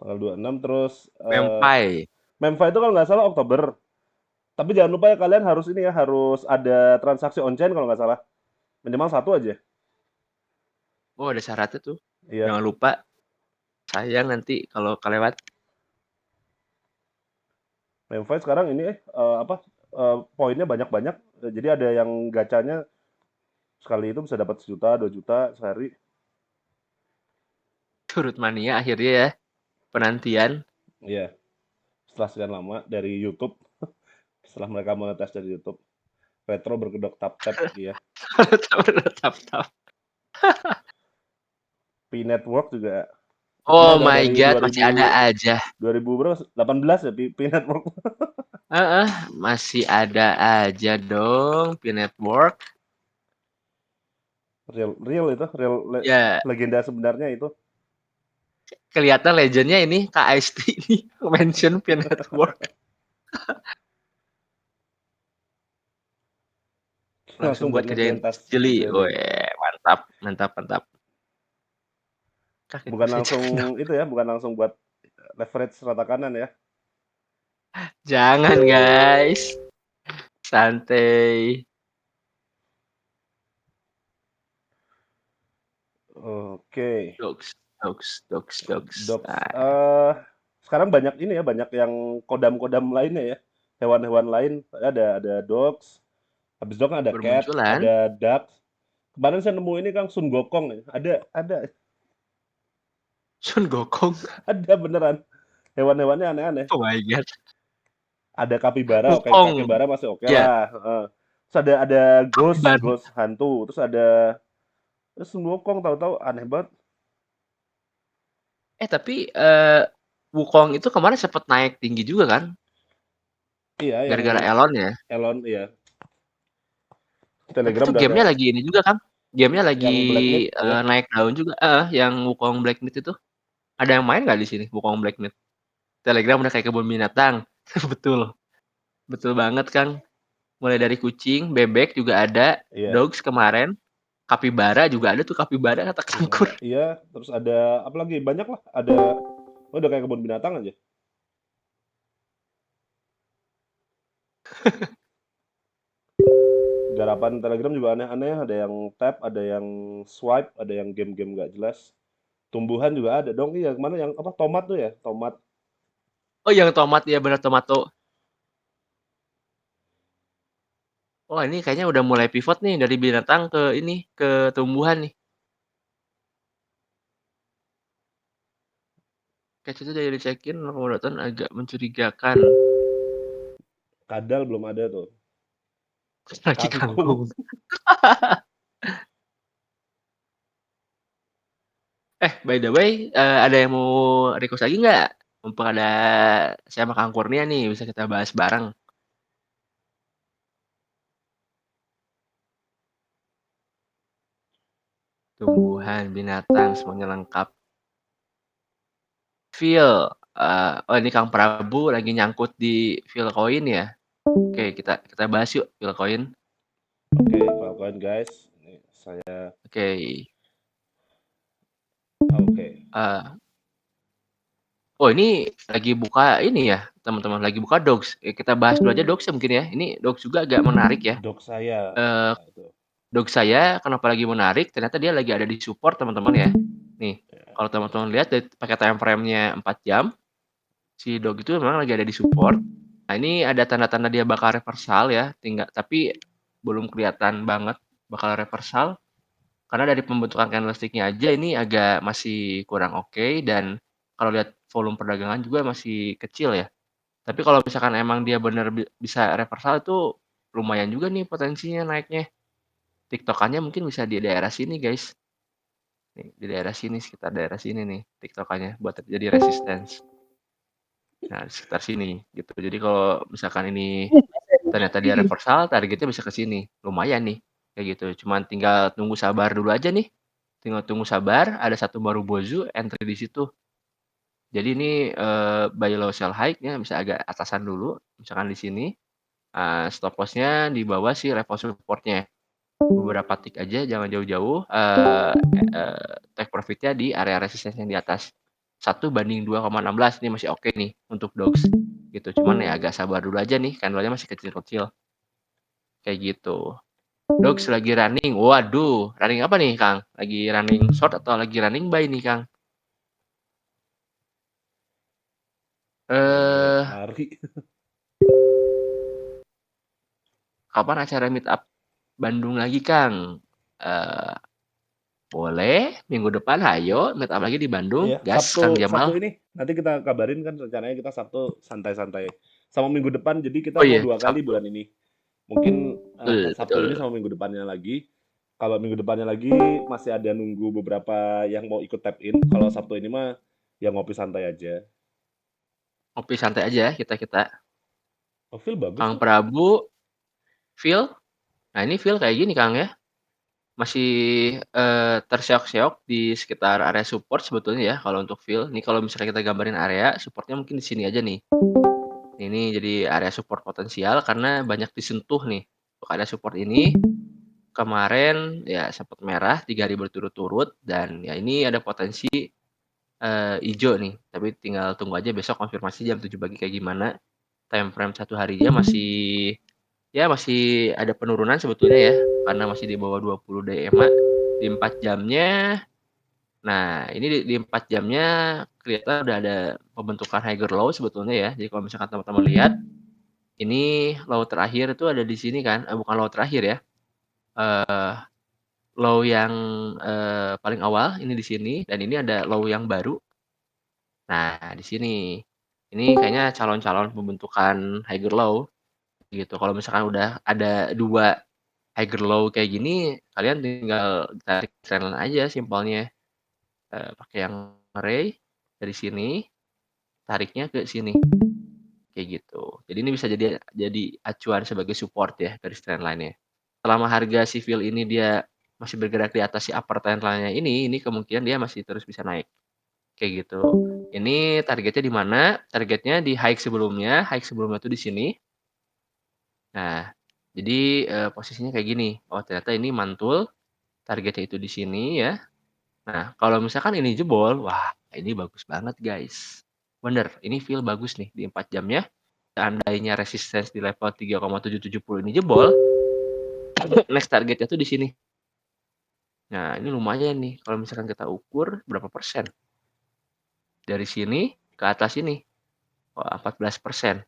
Tanggal 26 terus Mempai. Memphis itu kalau nggak salah Oktober. Tapi jangan lupa ya kalian harus ini ya, harus ada transaksi on-chain kalau nggak salah. Minimal 1 aja. Oh ada syaratnya tuh. Iya. Jangan lupa. Sayang nanti kalau kelewat. Memphis sekarang ini poinnya banyak-banyak. Jadi ada yang gacanya sekali itu bisa dapat 1 juta, 2 juta sehari. Turut mania akhirnya ya. Penantian. Iya. Setelah sekian lama dari YouTube. Setelah mereka monetis dari YouTube. Retro berkedok tap-tap, iya. Tap. P-Network juga. Oh Ada my dari god, 2000, masih ada aja. 2000 berapa? 18 ya P-Network. Masih ada aja dong P-Network. Real itu, Ya, legenda sebenarnya itu. kelihatan legendnya ini KST ini mention P-Network. Langsung buat kerjain jeli. Woi, mantap. Bukan langsung itu ya, bukan langsung buat leverage rata kanan ya. Jangan guys. Santai. Oke. Dogs. Sekarang banyak ini ya, banyak yang kodam-kodam lainnya ya. Hewan-hewan lain ada dogs. Habis dog ada cat, Bermunculan. ada duck. Kemarin saya nemu ini Kang Sun Gokong ya. Ada. Sun Gokong. Ada beneran. Hewan-hewannya aneh-aneh. Oh my god. Ada kapibara, oke, Wukong. kapibara masih oke Ya. lah. Terus ada Kapibara. ghost hantu. Terus Sun Gokong tahu-tahu aneh banget. Tapi Wukong itu kemarin sempat naik tinggi juga kan? Iya, Gara-gara Elon ya. Elon, iya. Tapi Telegram tuh udah gamenya lagi ini juga kan? Gamenya lagi yang Black Myth, ya. naik daun juga. Yang Wukong Black Myth itu. Ada yang main nggak di sini Wukong Black Myth? Telegram udah kayak kebun binatang. Betul banget Kang. Mulai dari kucing, bebek juga ada, Iya. dogs kemarin, kapibara juga ada tuh kapibara kata Kangkur. Iya, terus ada apa lagi? Banyak lah. Udah kayak kebun binatang aja. Garapan Telegram juga aneh-aneh, ada yang tap, ada yang swipe, ada yang game-game nggak jelas. Tumbuhan juga ada dong. Iya, kemana yang apa tomat tuh ya? Tomat. Oh yang tomat ya benar tomato. Oh ini kayaknya udah mulai pivot nih dari binatang ke ini ke tumbuhan nih. Catch itu dari check-in 0,2 ton agak mencurigakan. Kadal belum ada tuh. Lagi Kangkung. kangkung. By the way, ada yang mau request lagi nggak? Mumpung ada saya sama Kang Kurnia nih, bisa kita bahas bareng. Tumbuhan, binatang, semuanya lengkap. Feel, oh ini Kang Prabu lagi nyangkut di Philcoin ya? Oke, kita bahas yuk Philcoin. Oke, Falcon guys. Ini saya Oke. oke. Oh ini lagi buka ini ya, teman-teman, lagi buka Dogs. Kita bahas dulu aja Dogs ya mungkin ya. Ini Dogs juga agak menarik ya. Dok saya. Eh, Nah, itu. Dogs saya kenapa lagi menarik? Ternyata dia lagi ada di support teman-teman ya. Nih, kalau teman-teman lihat pakai time frame-nya 4 jam, si Dog itu memang lagi ada di support. Nah, ini ada tanda-tanda dia bakal reversal ya, tapi belum kelihatan banget bakal reversal karena dari pembentukan candlestick-nya aja ini agak masih kurang oke, dan kalau lihat volume perdagangan juga masih kecil ya. Tapi kalau misalkan emang dia benar bisa reversal itu lumayan juga nih potensinya naiknya. Tiktokannya mungkin bisa di daerah sini guys. Nih, di daerah sini, sekitar daerah sini nih tiktokannya buat jadi resistance. Nah, di sekitar sini gitu. Jadi kalau misalkan ini ternyata dia reversal, targetnya bisa ke sini. Lumayan nih kayak gitu. Cuman tinggal tunggu sabar dulu aja nih. Tinggal tunggu sabar, ada satu baru Bozu entry di situ. Jadi ini buy low sell high-nya bisa agak atasan dulu, misalkan di sini. Stop loss-nya di bawah si level support-nya. Beberapa tick aja, jangan jauh-jauh. Take profit-nya di area resistance yang di atas. 1/2,16 ini masih oke nih untuk Dogs gitu. Cuman ya agak sabar dulu aja nih, candle-nya masih kecil-kecil. Kayak gitu. Dogs lagi running. Waduh, running apa nih, Kang? Lagi running short atau lagi running buy nih, Kang? Lari. Kapan acara meet up Bandung lagi, Kang? Boleh, minggu depan ayo meet up lagi di Bandung. Iya, Gas, Kang Sabtu Jamal. ini nanti kita kabarin kan rencananya kita Sabtu santai-santai. Sama minggu depan, jadi kita Oh mau iya, 2 kali Sabtu. bulan ini. Mungkin Betul, Sabtu ini betul. sama minggu depannya lagi. Kalau minggu depannya lagi masih ada nunggu beberapa yang mau ikut tap in. Kalau Sabtu ini mah ya ngopi santai aja. Ngopi santai aja kita. Oh, feel bagus Kang tuh. Prabu, Phil. Nah ini Phil kayak gini Kang ya. Masih terseok-seok di sekitar area support sebetulnya ya kalau untuk Phil. Ini kalau misalnya kita gambarin area, supportnya mungkin di sini aja nih. Ini jadi area support potensial karena banyak disentuh nih. Untuk area support ini kemarin ya sempat merah 3 hari berturut-turut, dan ya ini ada potensi hijau nih. Tapi tinggal tunggu aja besok konfirmasi jam 7 pagi kayak gimana. Time frame 1 harinya masih ada penurunan sebetulnya ya, karena masih di bawah 20 DMA. Di 4 jamnya, nah ini di 4 jamnya kelihatan udah ada pembentukan higher low sebetulnya ya. Jadi kalau misalkan teman-teman lihat, ini low terakhir itu ada di sini kan, bukan low terakhir ya, low yang paling awal ini di sini, dan ini ada low yang baru. Nah di sini, ini kayaknya calon-calon pembentukan higher low gitu. Kalau misalkan udah ada 2 higher low kayak gini, kalian tinggal tarik trendline aja simpelnya. Pakai yang array dari sini, tariknya ke sini, kayak gitu. Jadi ini bisa jadi acuan sebagai support ya dari trendline-nya. Selama harga sivil ini dia masih bergerak di atas si upper trendline-nya ini kemungkinan dia masih terus bisa naik. Kayak gitu. Ini targetnya di mana? Targetnya di high sebelumnya tuh di sini. Nah, jadi posisinya kayak gini. Oh, ternyata ini mantul, targetnya itu di sini ya. Nah, kalau misalkan ini jebol, wah ini bagus banget guys. Bener, ini feel bagus nih di 4 jamnya. Seandainya resistance di level 3,770 ini jebol, next targetnya tuh di sini. Nah, ini lumayan nih kalau misalkan kita ukur berapa persen. Dari sini ke atas ini, wah 14%.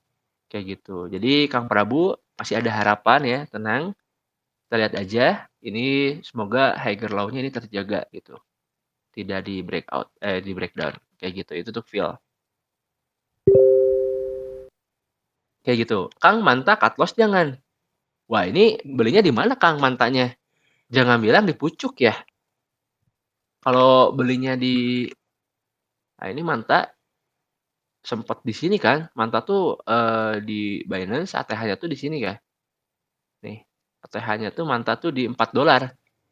Kayak gitu. Jadi Kang Prabu masih ada harapan ya, tenang. Kita lihat aja, ini semoga higher low-nya ini terjaga gitu. Tidak di breakout, di breakdown kayak gitu. Itu tuh feel. Kayak gitu. Kang, manta cut loss jangan. Wah, ini belinya di mana Kang mantanya? Jangan bilang di pucuk ya. Kalau belinya di nah ini manta sempat di sini kan. Manta tuh di Binance ATH-nya tuh di sini kan. Nih, ATH-nya tuh manta tuh di $4.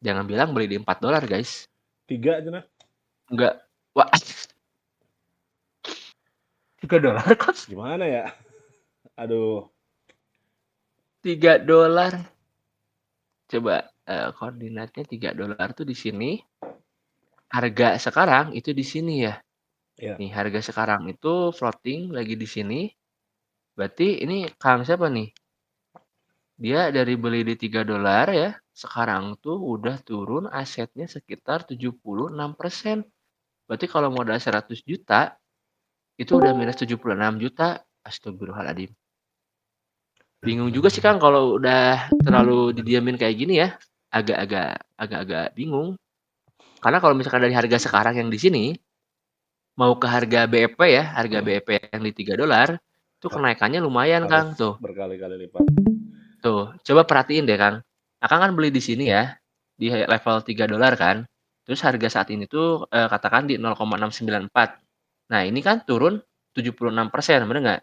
Jangan bilang beli di $4, guys. 3 aja nah. Enggak. Wah, $3 kan? Gimana ya? Aduh, $3. Coba koordinatnya $3 tuh di sini. Harga sekarang itu di sini ya. ya. Nih, harga sekarang itu floating lagi di sini. Berarti ini Kang siapa nih? Dia dari beli di $3 ya. Sekarang tuh udah turun asetnya sekitar 76%. Berarti kalau modal 100 juta, itu udah minus 76 juta. Astagfirullahaladzim. Bingung juga sih Kang kalau udah terlalu didiamin kayak gini ya. Agak-agak bingung. Karena kalau misalkan dari harga sekarang yang di sini, mau ke harga BEP ya, harga BEP yang di $3, itu kenaikannya lumayan Kang. Harus Tuh, berkali-kali lipat. coba perhatiin deh Kang. Akang kan beli di sini ya, di level $3 kan. Terus harga saat ini tuh katakan di 0,694. Nah, ini kan turun 76%, bener nggak?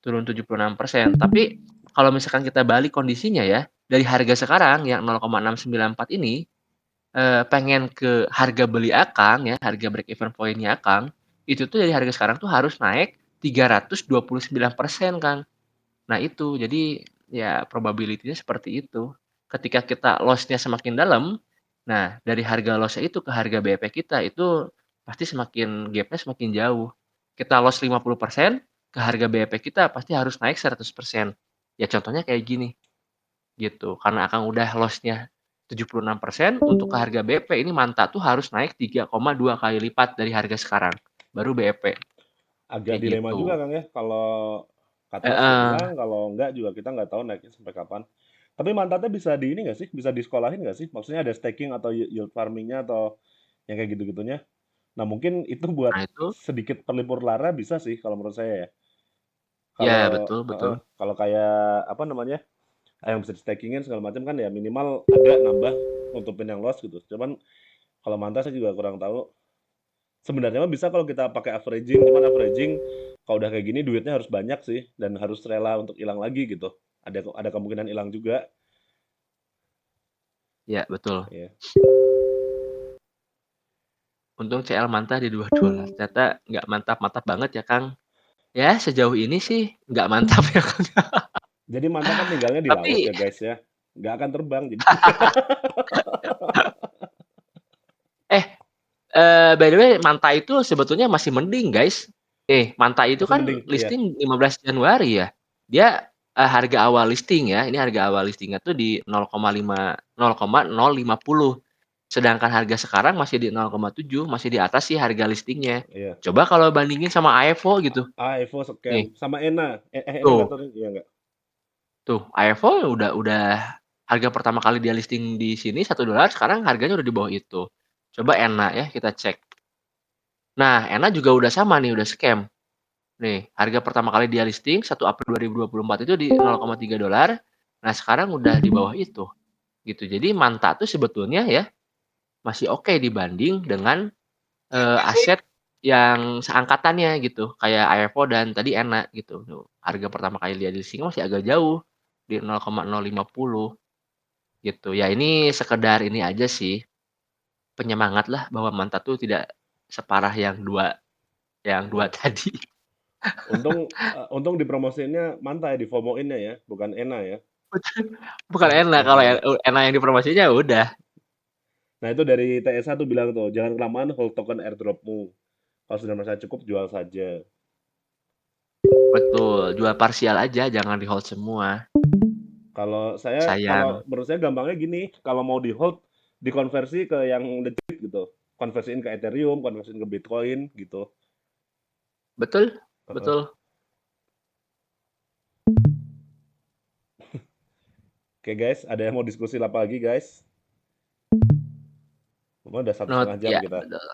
Turun 76%. Tapi kalau misalkan kita balik kondisinya ya, dari harga sekarang yang 0,694 ini, pengen ke harga beli Akang ya, harga break even point-nya Akang, itu tuh dari harga sekarang tuh harus naik 329%, Kang. Nah itu, jadi ya probability-nya seperti itu. Ketika kita loss-nya semakin dalam, nah dari harga loss-nya itu ke harga BEP kita itu pasti semakin gap-nya semakin jauh. Kita loss 50%, ke harga BEP kita pasti harus naik 100%. Ya contohnya kayak gini, gitu. Karena Akang udah loss-nya 76%, untuk ke harga BEP ini manta tuh harus naik 3,2 kali lipat dari harga sekarang, baru BEP. Agak Kayak dilema gitu. juga Kang ya, kalau cut loss ya Heeh. hilang, kalau enggak juga kita nggak tahu naiknya sampai kapan. Tapi mantatnya bisa di ini nggak sih? Bisa disekolahin nggak sih? Maksudnya ada staking atau yield farmingnya atau yang kayak gitu-gitunya. Nah mungkin itu buat Nah itu, sedikit perlipur lara bisa sih kalau menurut saya ya. ya Kalau betul betul. kalau kayak apa namanya yang bisa di stakingin segala macam kan ya minimal ada nambah nutupin yang loss gitu. Cuman kalau manta saya juga kurang tahu. Sebenarnya mah bisa kalau kita pakai averaging, cuman averaging kalau udah kayak gini duitnya harus banyak sih dan harus rela untuk hilang lagi gitu. Ada kemungkinan hilang juga. Ya betul. Ya. Untung CL mantap di $2. Ternyata nggak mantap-mantap banget ya Kang. Ya sejauh ini sih nggak mantap ya Kang. Jadi manta kan tinggalnya di laut Tapi ya guys ya. Nggak akan terbang jadi. eh by the way Manta itu sebetulnya masih mending guys. Manta itu Masih kan mending, iya. listing 15 Januari ya. Dia harga awal listing ya. Ini harga awal listingnya tuh di 0,050. Sedangkan harga sekarang masih di 0,7, masih di atas sih harga listingnya. Iya. Coba kalau bandingin sama AEVO gitu. Evo scam Nih, sama Ena. Ena nggak tuh, tahu iya nggak? tuh AEVO udah harga pertama kali dia listing di sini $1, sekarang harganya udah di bawah itu. Coba ENA ya kita cek. Nah, ENA juga udah sama nih, udah scam. Nih, harga pertama kali dia listing 1 April 2024 itu di $0,3. Nah, sekarang udah di bawah itu. Gitu. Jadi Manta tuh sebetulnya ya masih oke dibanding dengan aset yang seangkatannya gitu. Kayak AEVO dan tadi ENA gitu. Tuh, harga pertama kali dia listing masih agak jauh di 0,050 gitu. Ya ini sekedar ini aja sih, penyemangat lah bahwa Manta tuh tidak separah yang dua Iya. tadi. Untung dipromosiinnya Manta ya, difomoinnya ya, bukan Ena ya. Bukan enak, kalau enak yang dipromosinya udah. Nah itu dari TSA tuh bilang tuh, jangan kelamaan hold token airdropmu. Kalau sudah merasa cukup, jual saja. Betul, jual parsial aja, jangan di hold semua. Kalau Sayang. menurut saya gampangnya gini, kalau mau di hold, dikonversi ke yang legit gitu. Konversiin ke Ethereum, konversiin ke Bitcoin gitu. Betul, Heeh. betul. Oke guys, ada yang mau diskusi apa lagi guys? Udah 1,5 jam Ya, kita. betul.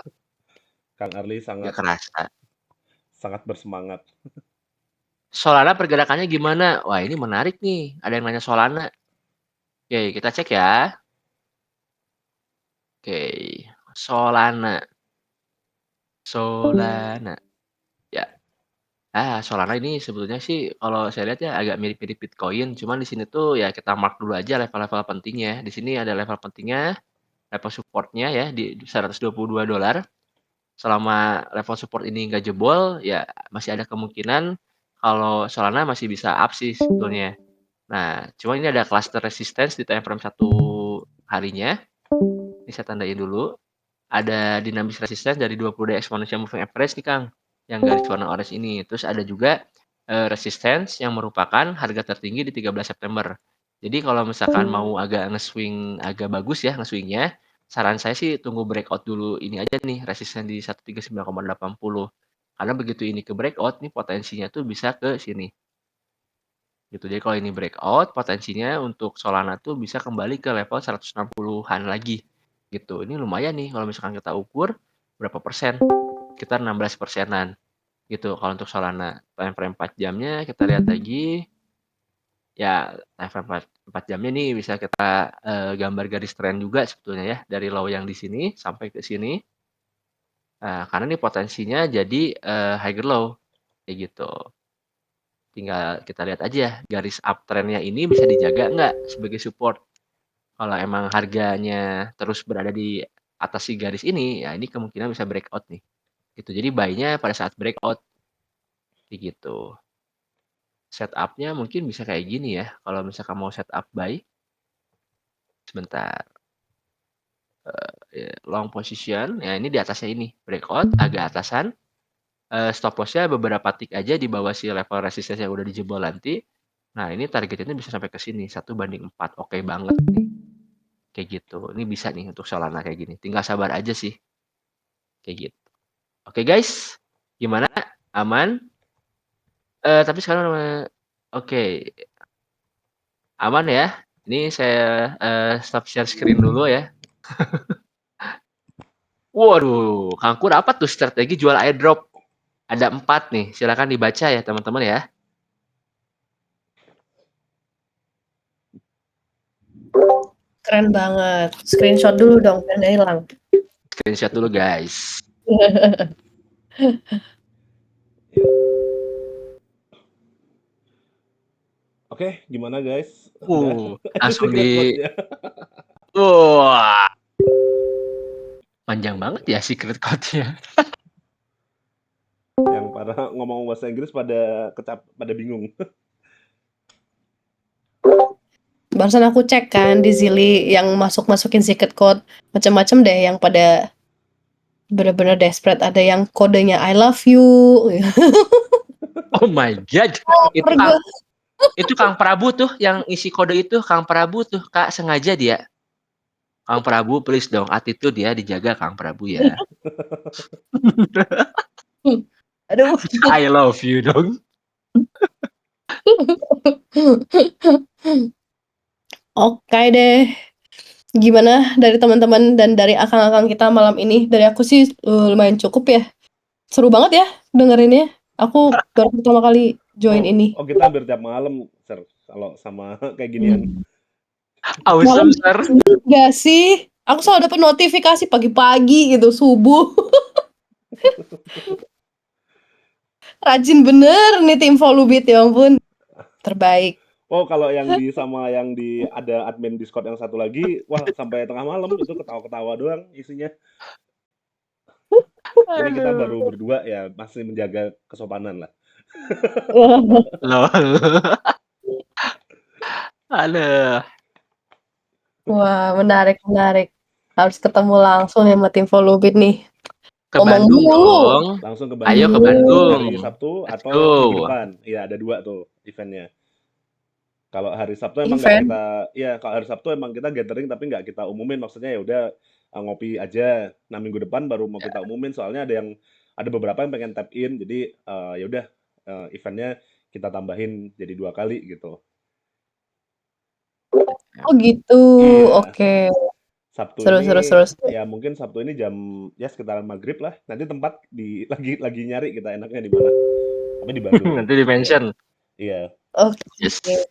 Kang Arli Gak sangat kerasa. sangat bersemangat. Solana pergerakannya gimana? Wah, ini menarik nih. Ada yang nanya Solana. Oke, kita cek ya. Oke, Solana. Solana. Ya. Solana ini sebetulnya sih kalau saya lihat ya agak mirip-mirip Bitcoin, cuman di sini tuh ya kita mark dulu aja level-level pentingnya. Di sini ada level pentingnya, level supportnya ya di $122. Selama level support ini nggak jebol, ya masih ada kemungkinan kalau Solana masih bisa up sih sebetulnya. Nah, cuma ini ada cluster resistance di time frame 1 harinya. Ini saya tandain dulu. Ada dynamic resistance dari 20 day exponential moving average nih Kang, yang garis warna orange ini. Terus ada juga resistance yang merupakan harga tertinggi di 13 September. Jadi kalau misalkan mau agak nge-swing agak bagus ya nge-swingnya, saran saya sih tunggu breakout dulu ini aja nih resistance di 139,80. Karena begitu ini ke breakout nih potensinya tuh bisa ke sini. Gitu. Jadi kalau ini breakout, potensinya untuk Solana tuh bisa kembali ke level 160-an lagi. Gitu. Ini lumayan nih kalau misalkan kita ukur berapa persen? Sekitar 16%-an. Gitu kalau untuk Solana. Time frame 4 jamnya kita lihat lagi. Ya, time frame 4 jamnya nih bisa kita gambar garis tren juga sebetulnya ya dari low yang di sini sampai ke sini. Karena ini potensinya jadi higher low kayak gitu. Tinggal kita lihat aja garis uptrend-nya ini bisa dijaga nggak sebagai support. Kalau emang harganya terus berada di atas si garis ini, ya ini kemungkinan bisa breakout nih. Gitu. Jadi buy-nya pada saat breakout. Kayak gitu. Setup-nya mungkin bisa kayak gini ya. Kalau misalkan mau setup buy, sebentar. Long position, ya ini di atasnya ini. Breakout, agak atasan. Stop loss-nya beberapa tick aja di bawah si level resistance yang udah dijebol nanti. Nah, ini targetnya bisa sampai ke sini, 1/4. Oke banget nih. Kayak gitu. Ini bisa nih untuk Solana kayak gini. Tinggal sabar aja sih. Kayak gitu. Oke guys, gimana? Aman? Tapi sekarang oke. Aman ya? Ini saya stop share screen dulu ya. Waduh, Kangkur apa tuh strategi jual airdrop? Ada 4 nih, silakan dibaca ya teman-teman ya. Keren banget. Screenshot dulu dong, biar nggak hilang. Screenshot dulu guys. Oke, gimana guys? Udah Langsung secret di code-nya. wah. Panjang banget ya secret code-nya. Yang pada ngomong bahasa Inggris pada bingung. Barusan aku cek kan di Zilli yang masukin secret code macam-macam deh yang pada bener-bener desperate. Ada yang kodenya I love you. Oh my god. Itu Kang Prabu tuh yang isi kode itu, Kang Prabu tuh, Kak, sengaja dia. Kang Prabu please dong, attitude ya dijaga Kang Prabu ya. Aduh. I love you dong. Oke deh. Gimana dari teman-teman dan dari akang-akang kita malam ini? Dari aku sih lumayan cukup ya. Seru banget ya dengerinnya. Aku baru pertama kali join ini. Oh, kita hampir tiap malam, Sir, kalau sama kayak ginian. Awesome, sir. Gak sih? Aku selalu dapat notifikasi pagi-pagi gitu, subuh. Rajin bener nih tim Volubit, ya ampun. Terbaik. Oh, kalau yang ada admin Discord yang satu lagi, wah sampai tengah malam itu ketawa-ketawa doang isinya. Jadi kita baru berdua ya masih menjaga kesopanan lah. Loh. Aduh. Wah, menarik. Harus ketemu langsung sama tim Volubit nih. Ke Ngomong Bandung mulu. dong. Langsung ke Ayo ke Bandung Bandung. hari Sabtu Let's atau minggu go. depan. Iya, ada 2 tuh eventnya. Kalau hari Sabtu emang Event? kalau hari Sabtu emang kita gathering tapi nggak kita umumin, maksudnya ya udah ngopi aja. Nah, minggu depan baru mau kita umumin soalnya ada beberapa yang pengen tap in, jadi ya udah eventnya kita tambahin jadi 2 kali gitu. Oh gitu. Iya. Oke. Sabtu Seru. ya mungkin Sabtu ini jam ya sekitaran maghrib lah. Nanti tempat lagi nyari kita enaknya di mana. Tapi di Bandung. Nanti di mention. Iya. Oke. Yes, sir.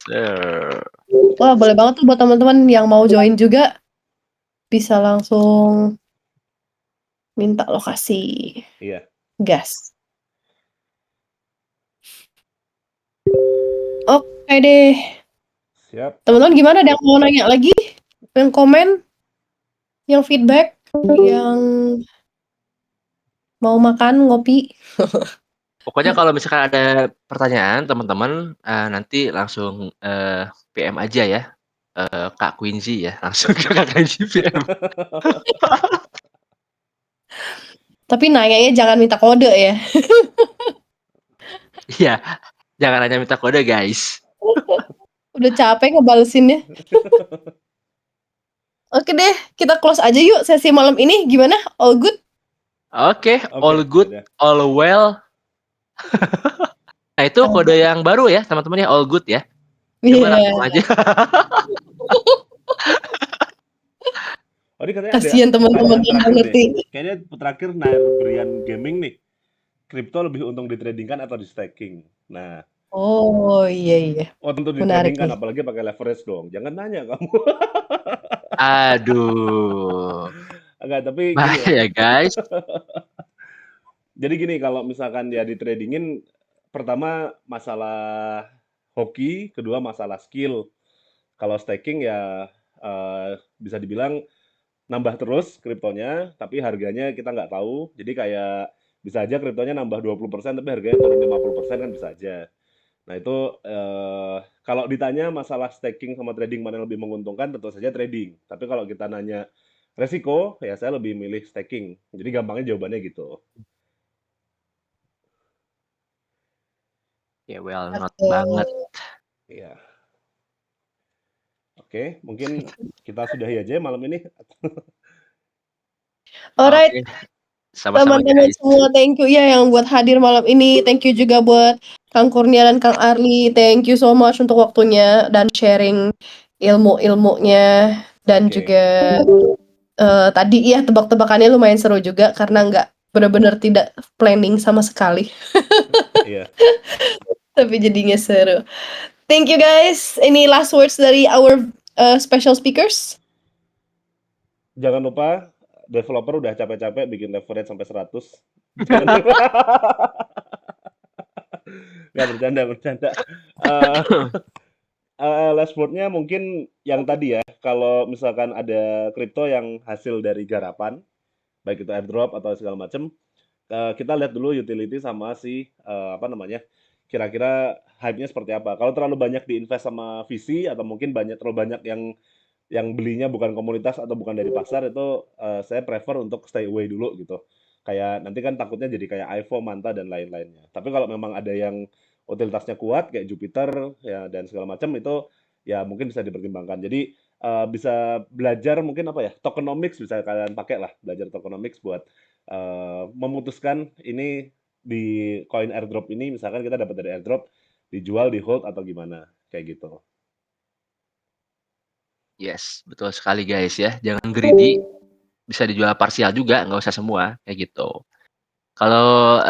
Wah, boleh banget tuh buat teman-teman yang mau join juga, bisa langsung minta lokasi. Iya. Gas. Oke deh. Siap. Teman-teman gimana? Ada yang mau nanya lagi? Yang komen? Yang feedback? Yang mau makan, ngopi? Pokoknya kalau misalkan ada pertanyaan teman-teman, nanti langsung, PM aja ya, Kak Quincy ya, langsung ke Kak Quincy PM. Tapi nanyanya jangan minta kode ya. Iya, jangan hanya minta kode, guys. Udah capek ngebalesinnya. Oke deh, kita close aja yuk sesi malam ini. Gimana? All good? Oke, all Oke, good, udah. all well. Nah, itu kode yang baru ya, teman-teman ya, all good ya. Coba Iya. langsung aja. Oh, ini katanya ada Kasihan teman-teman pertanyaan yang nggak terakhir deh. ngerti. Kayaknya terakhir Nair Brian Gaming nih. Kripto lebih untung ditradingkan atau di staking? Nah, Oh iya. oh tentu Menarik ditradingkan, nih. apalagi pakai leverage dong. Jangan nanya kamu. Aduh, Enggak, tapi gini ya. bahaya guys. Jadi gini, kalau misalkan dia ditradingin, pertama masalah hoki, kedua masalah skill. Kalau staking ya bisa dibilang nambah terus kriptonya, tapi harganya kita nggak tahu. Jadi kayak bisa aja kriptonya nambah 20%, tapi harganya turun 50% kan bisa aja. Nah itu kalau ditanya masalah staking sama trading mana yang lebih menguntungkan, tentu saja trading. Tapi kalau kita nanya resiko, ya saya lebih milih staking. Jadi gampangnya jawabannya gitu. Ya well not Betul. banget. Iya. Oke, mungkin kita sudahi aja malam ini. Alright, Oke, sama-sama teman-teman guys. semua, thank you ya yang buat hadir malam ini. Thank you juga buat Kang Kurnia dan Kang Arli. Thank you so much untuk waktunya dan sharing ilmu-ilmunya. Dan Oke. juga tadi ya tebak-tebakannya lumayan seru juga karena nggak benar-benar tidak planning sama sekali. Iya. Tapi jadinya seru. Thank you guys. Ini last words dari our special speakers. Jangan lupa developer udah capek-capek bikin leverage sampai 100. Jangan lupa. Nggak bercanda. Last word-nya mungkin yang tadi ya, kalau misalkan ada kripto yang hasil dari garapan, baik itu airdrop atau segala macam, kita lihat dulu utility sama si apa namanya, kira-kira hype-nya seperti apa. Kalau terlalu banyak diinvest sama VC atau mungkin terlalu banyak yang belinya bukan komunitas atau bukan dari pasar, itu saya prefer untuk stay away dulu gitu. Kayak nanti kan takutnya jadi kayak iPhone, Manta dan lain-lainnya. Tapi kalau memang ada yang utilitasnya kuat kayak Jupiter ya dan segala macam, itu ya mungkin bisa dipertimbangkan. Jadi bisa belajar mungkin apa ya, tokenomics bisa kalian pakai lah, belajar tokenomics buat memutuskan ini di koin airdrop ini, misalkan kita dapat dari airdrop, dijual, di hold atau gimana, kayak gitu. Yes, betul sekali guys ya. Jangan greedy. Bisa dijual parsial juga, nggak usah semua kayak gitu. Kalau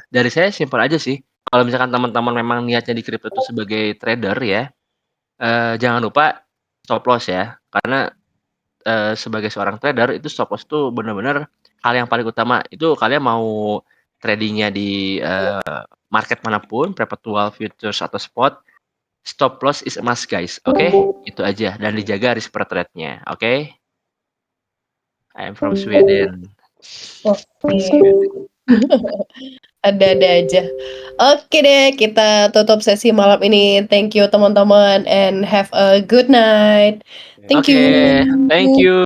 dari saya simpel aja sih. Kalau misalkan teman-teman memang niatnya di kripto itu sebagai trader ya, jangan lupa stop loss ya. Karena sebagai seorang trader itu stop loss itu benar-benar hal yang paling utama. Itu kalian mau tradingnya di market manapun, perpetual, futures atau spot, stop loss is a must guys. Oke, itu aja dan dijaga risk per trade-nya. Oke. I'm from Sweden. Oke. Ada-ada aja. Oke deh, kita tutup sesi malam ini. Thank you teman-teman and have a good night. Thank Oke, you. thank you.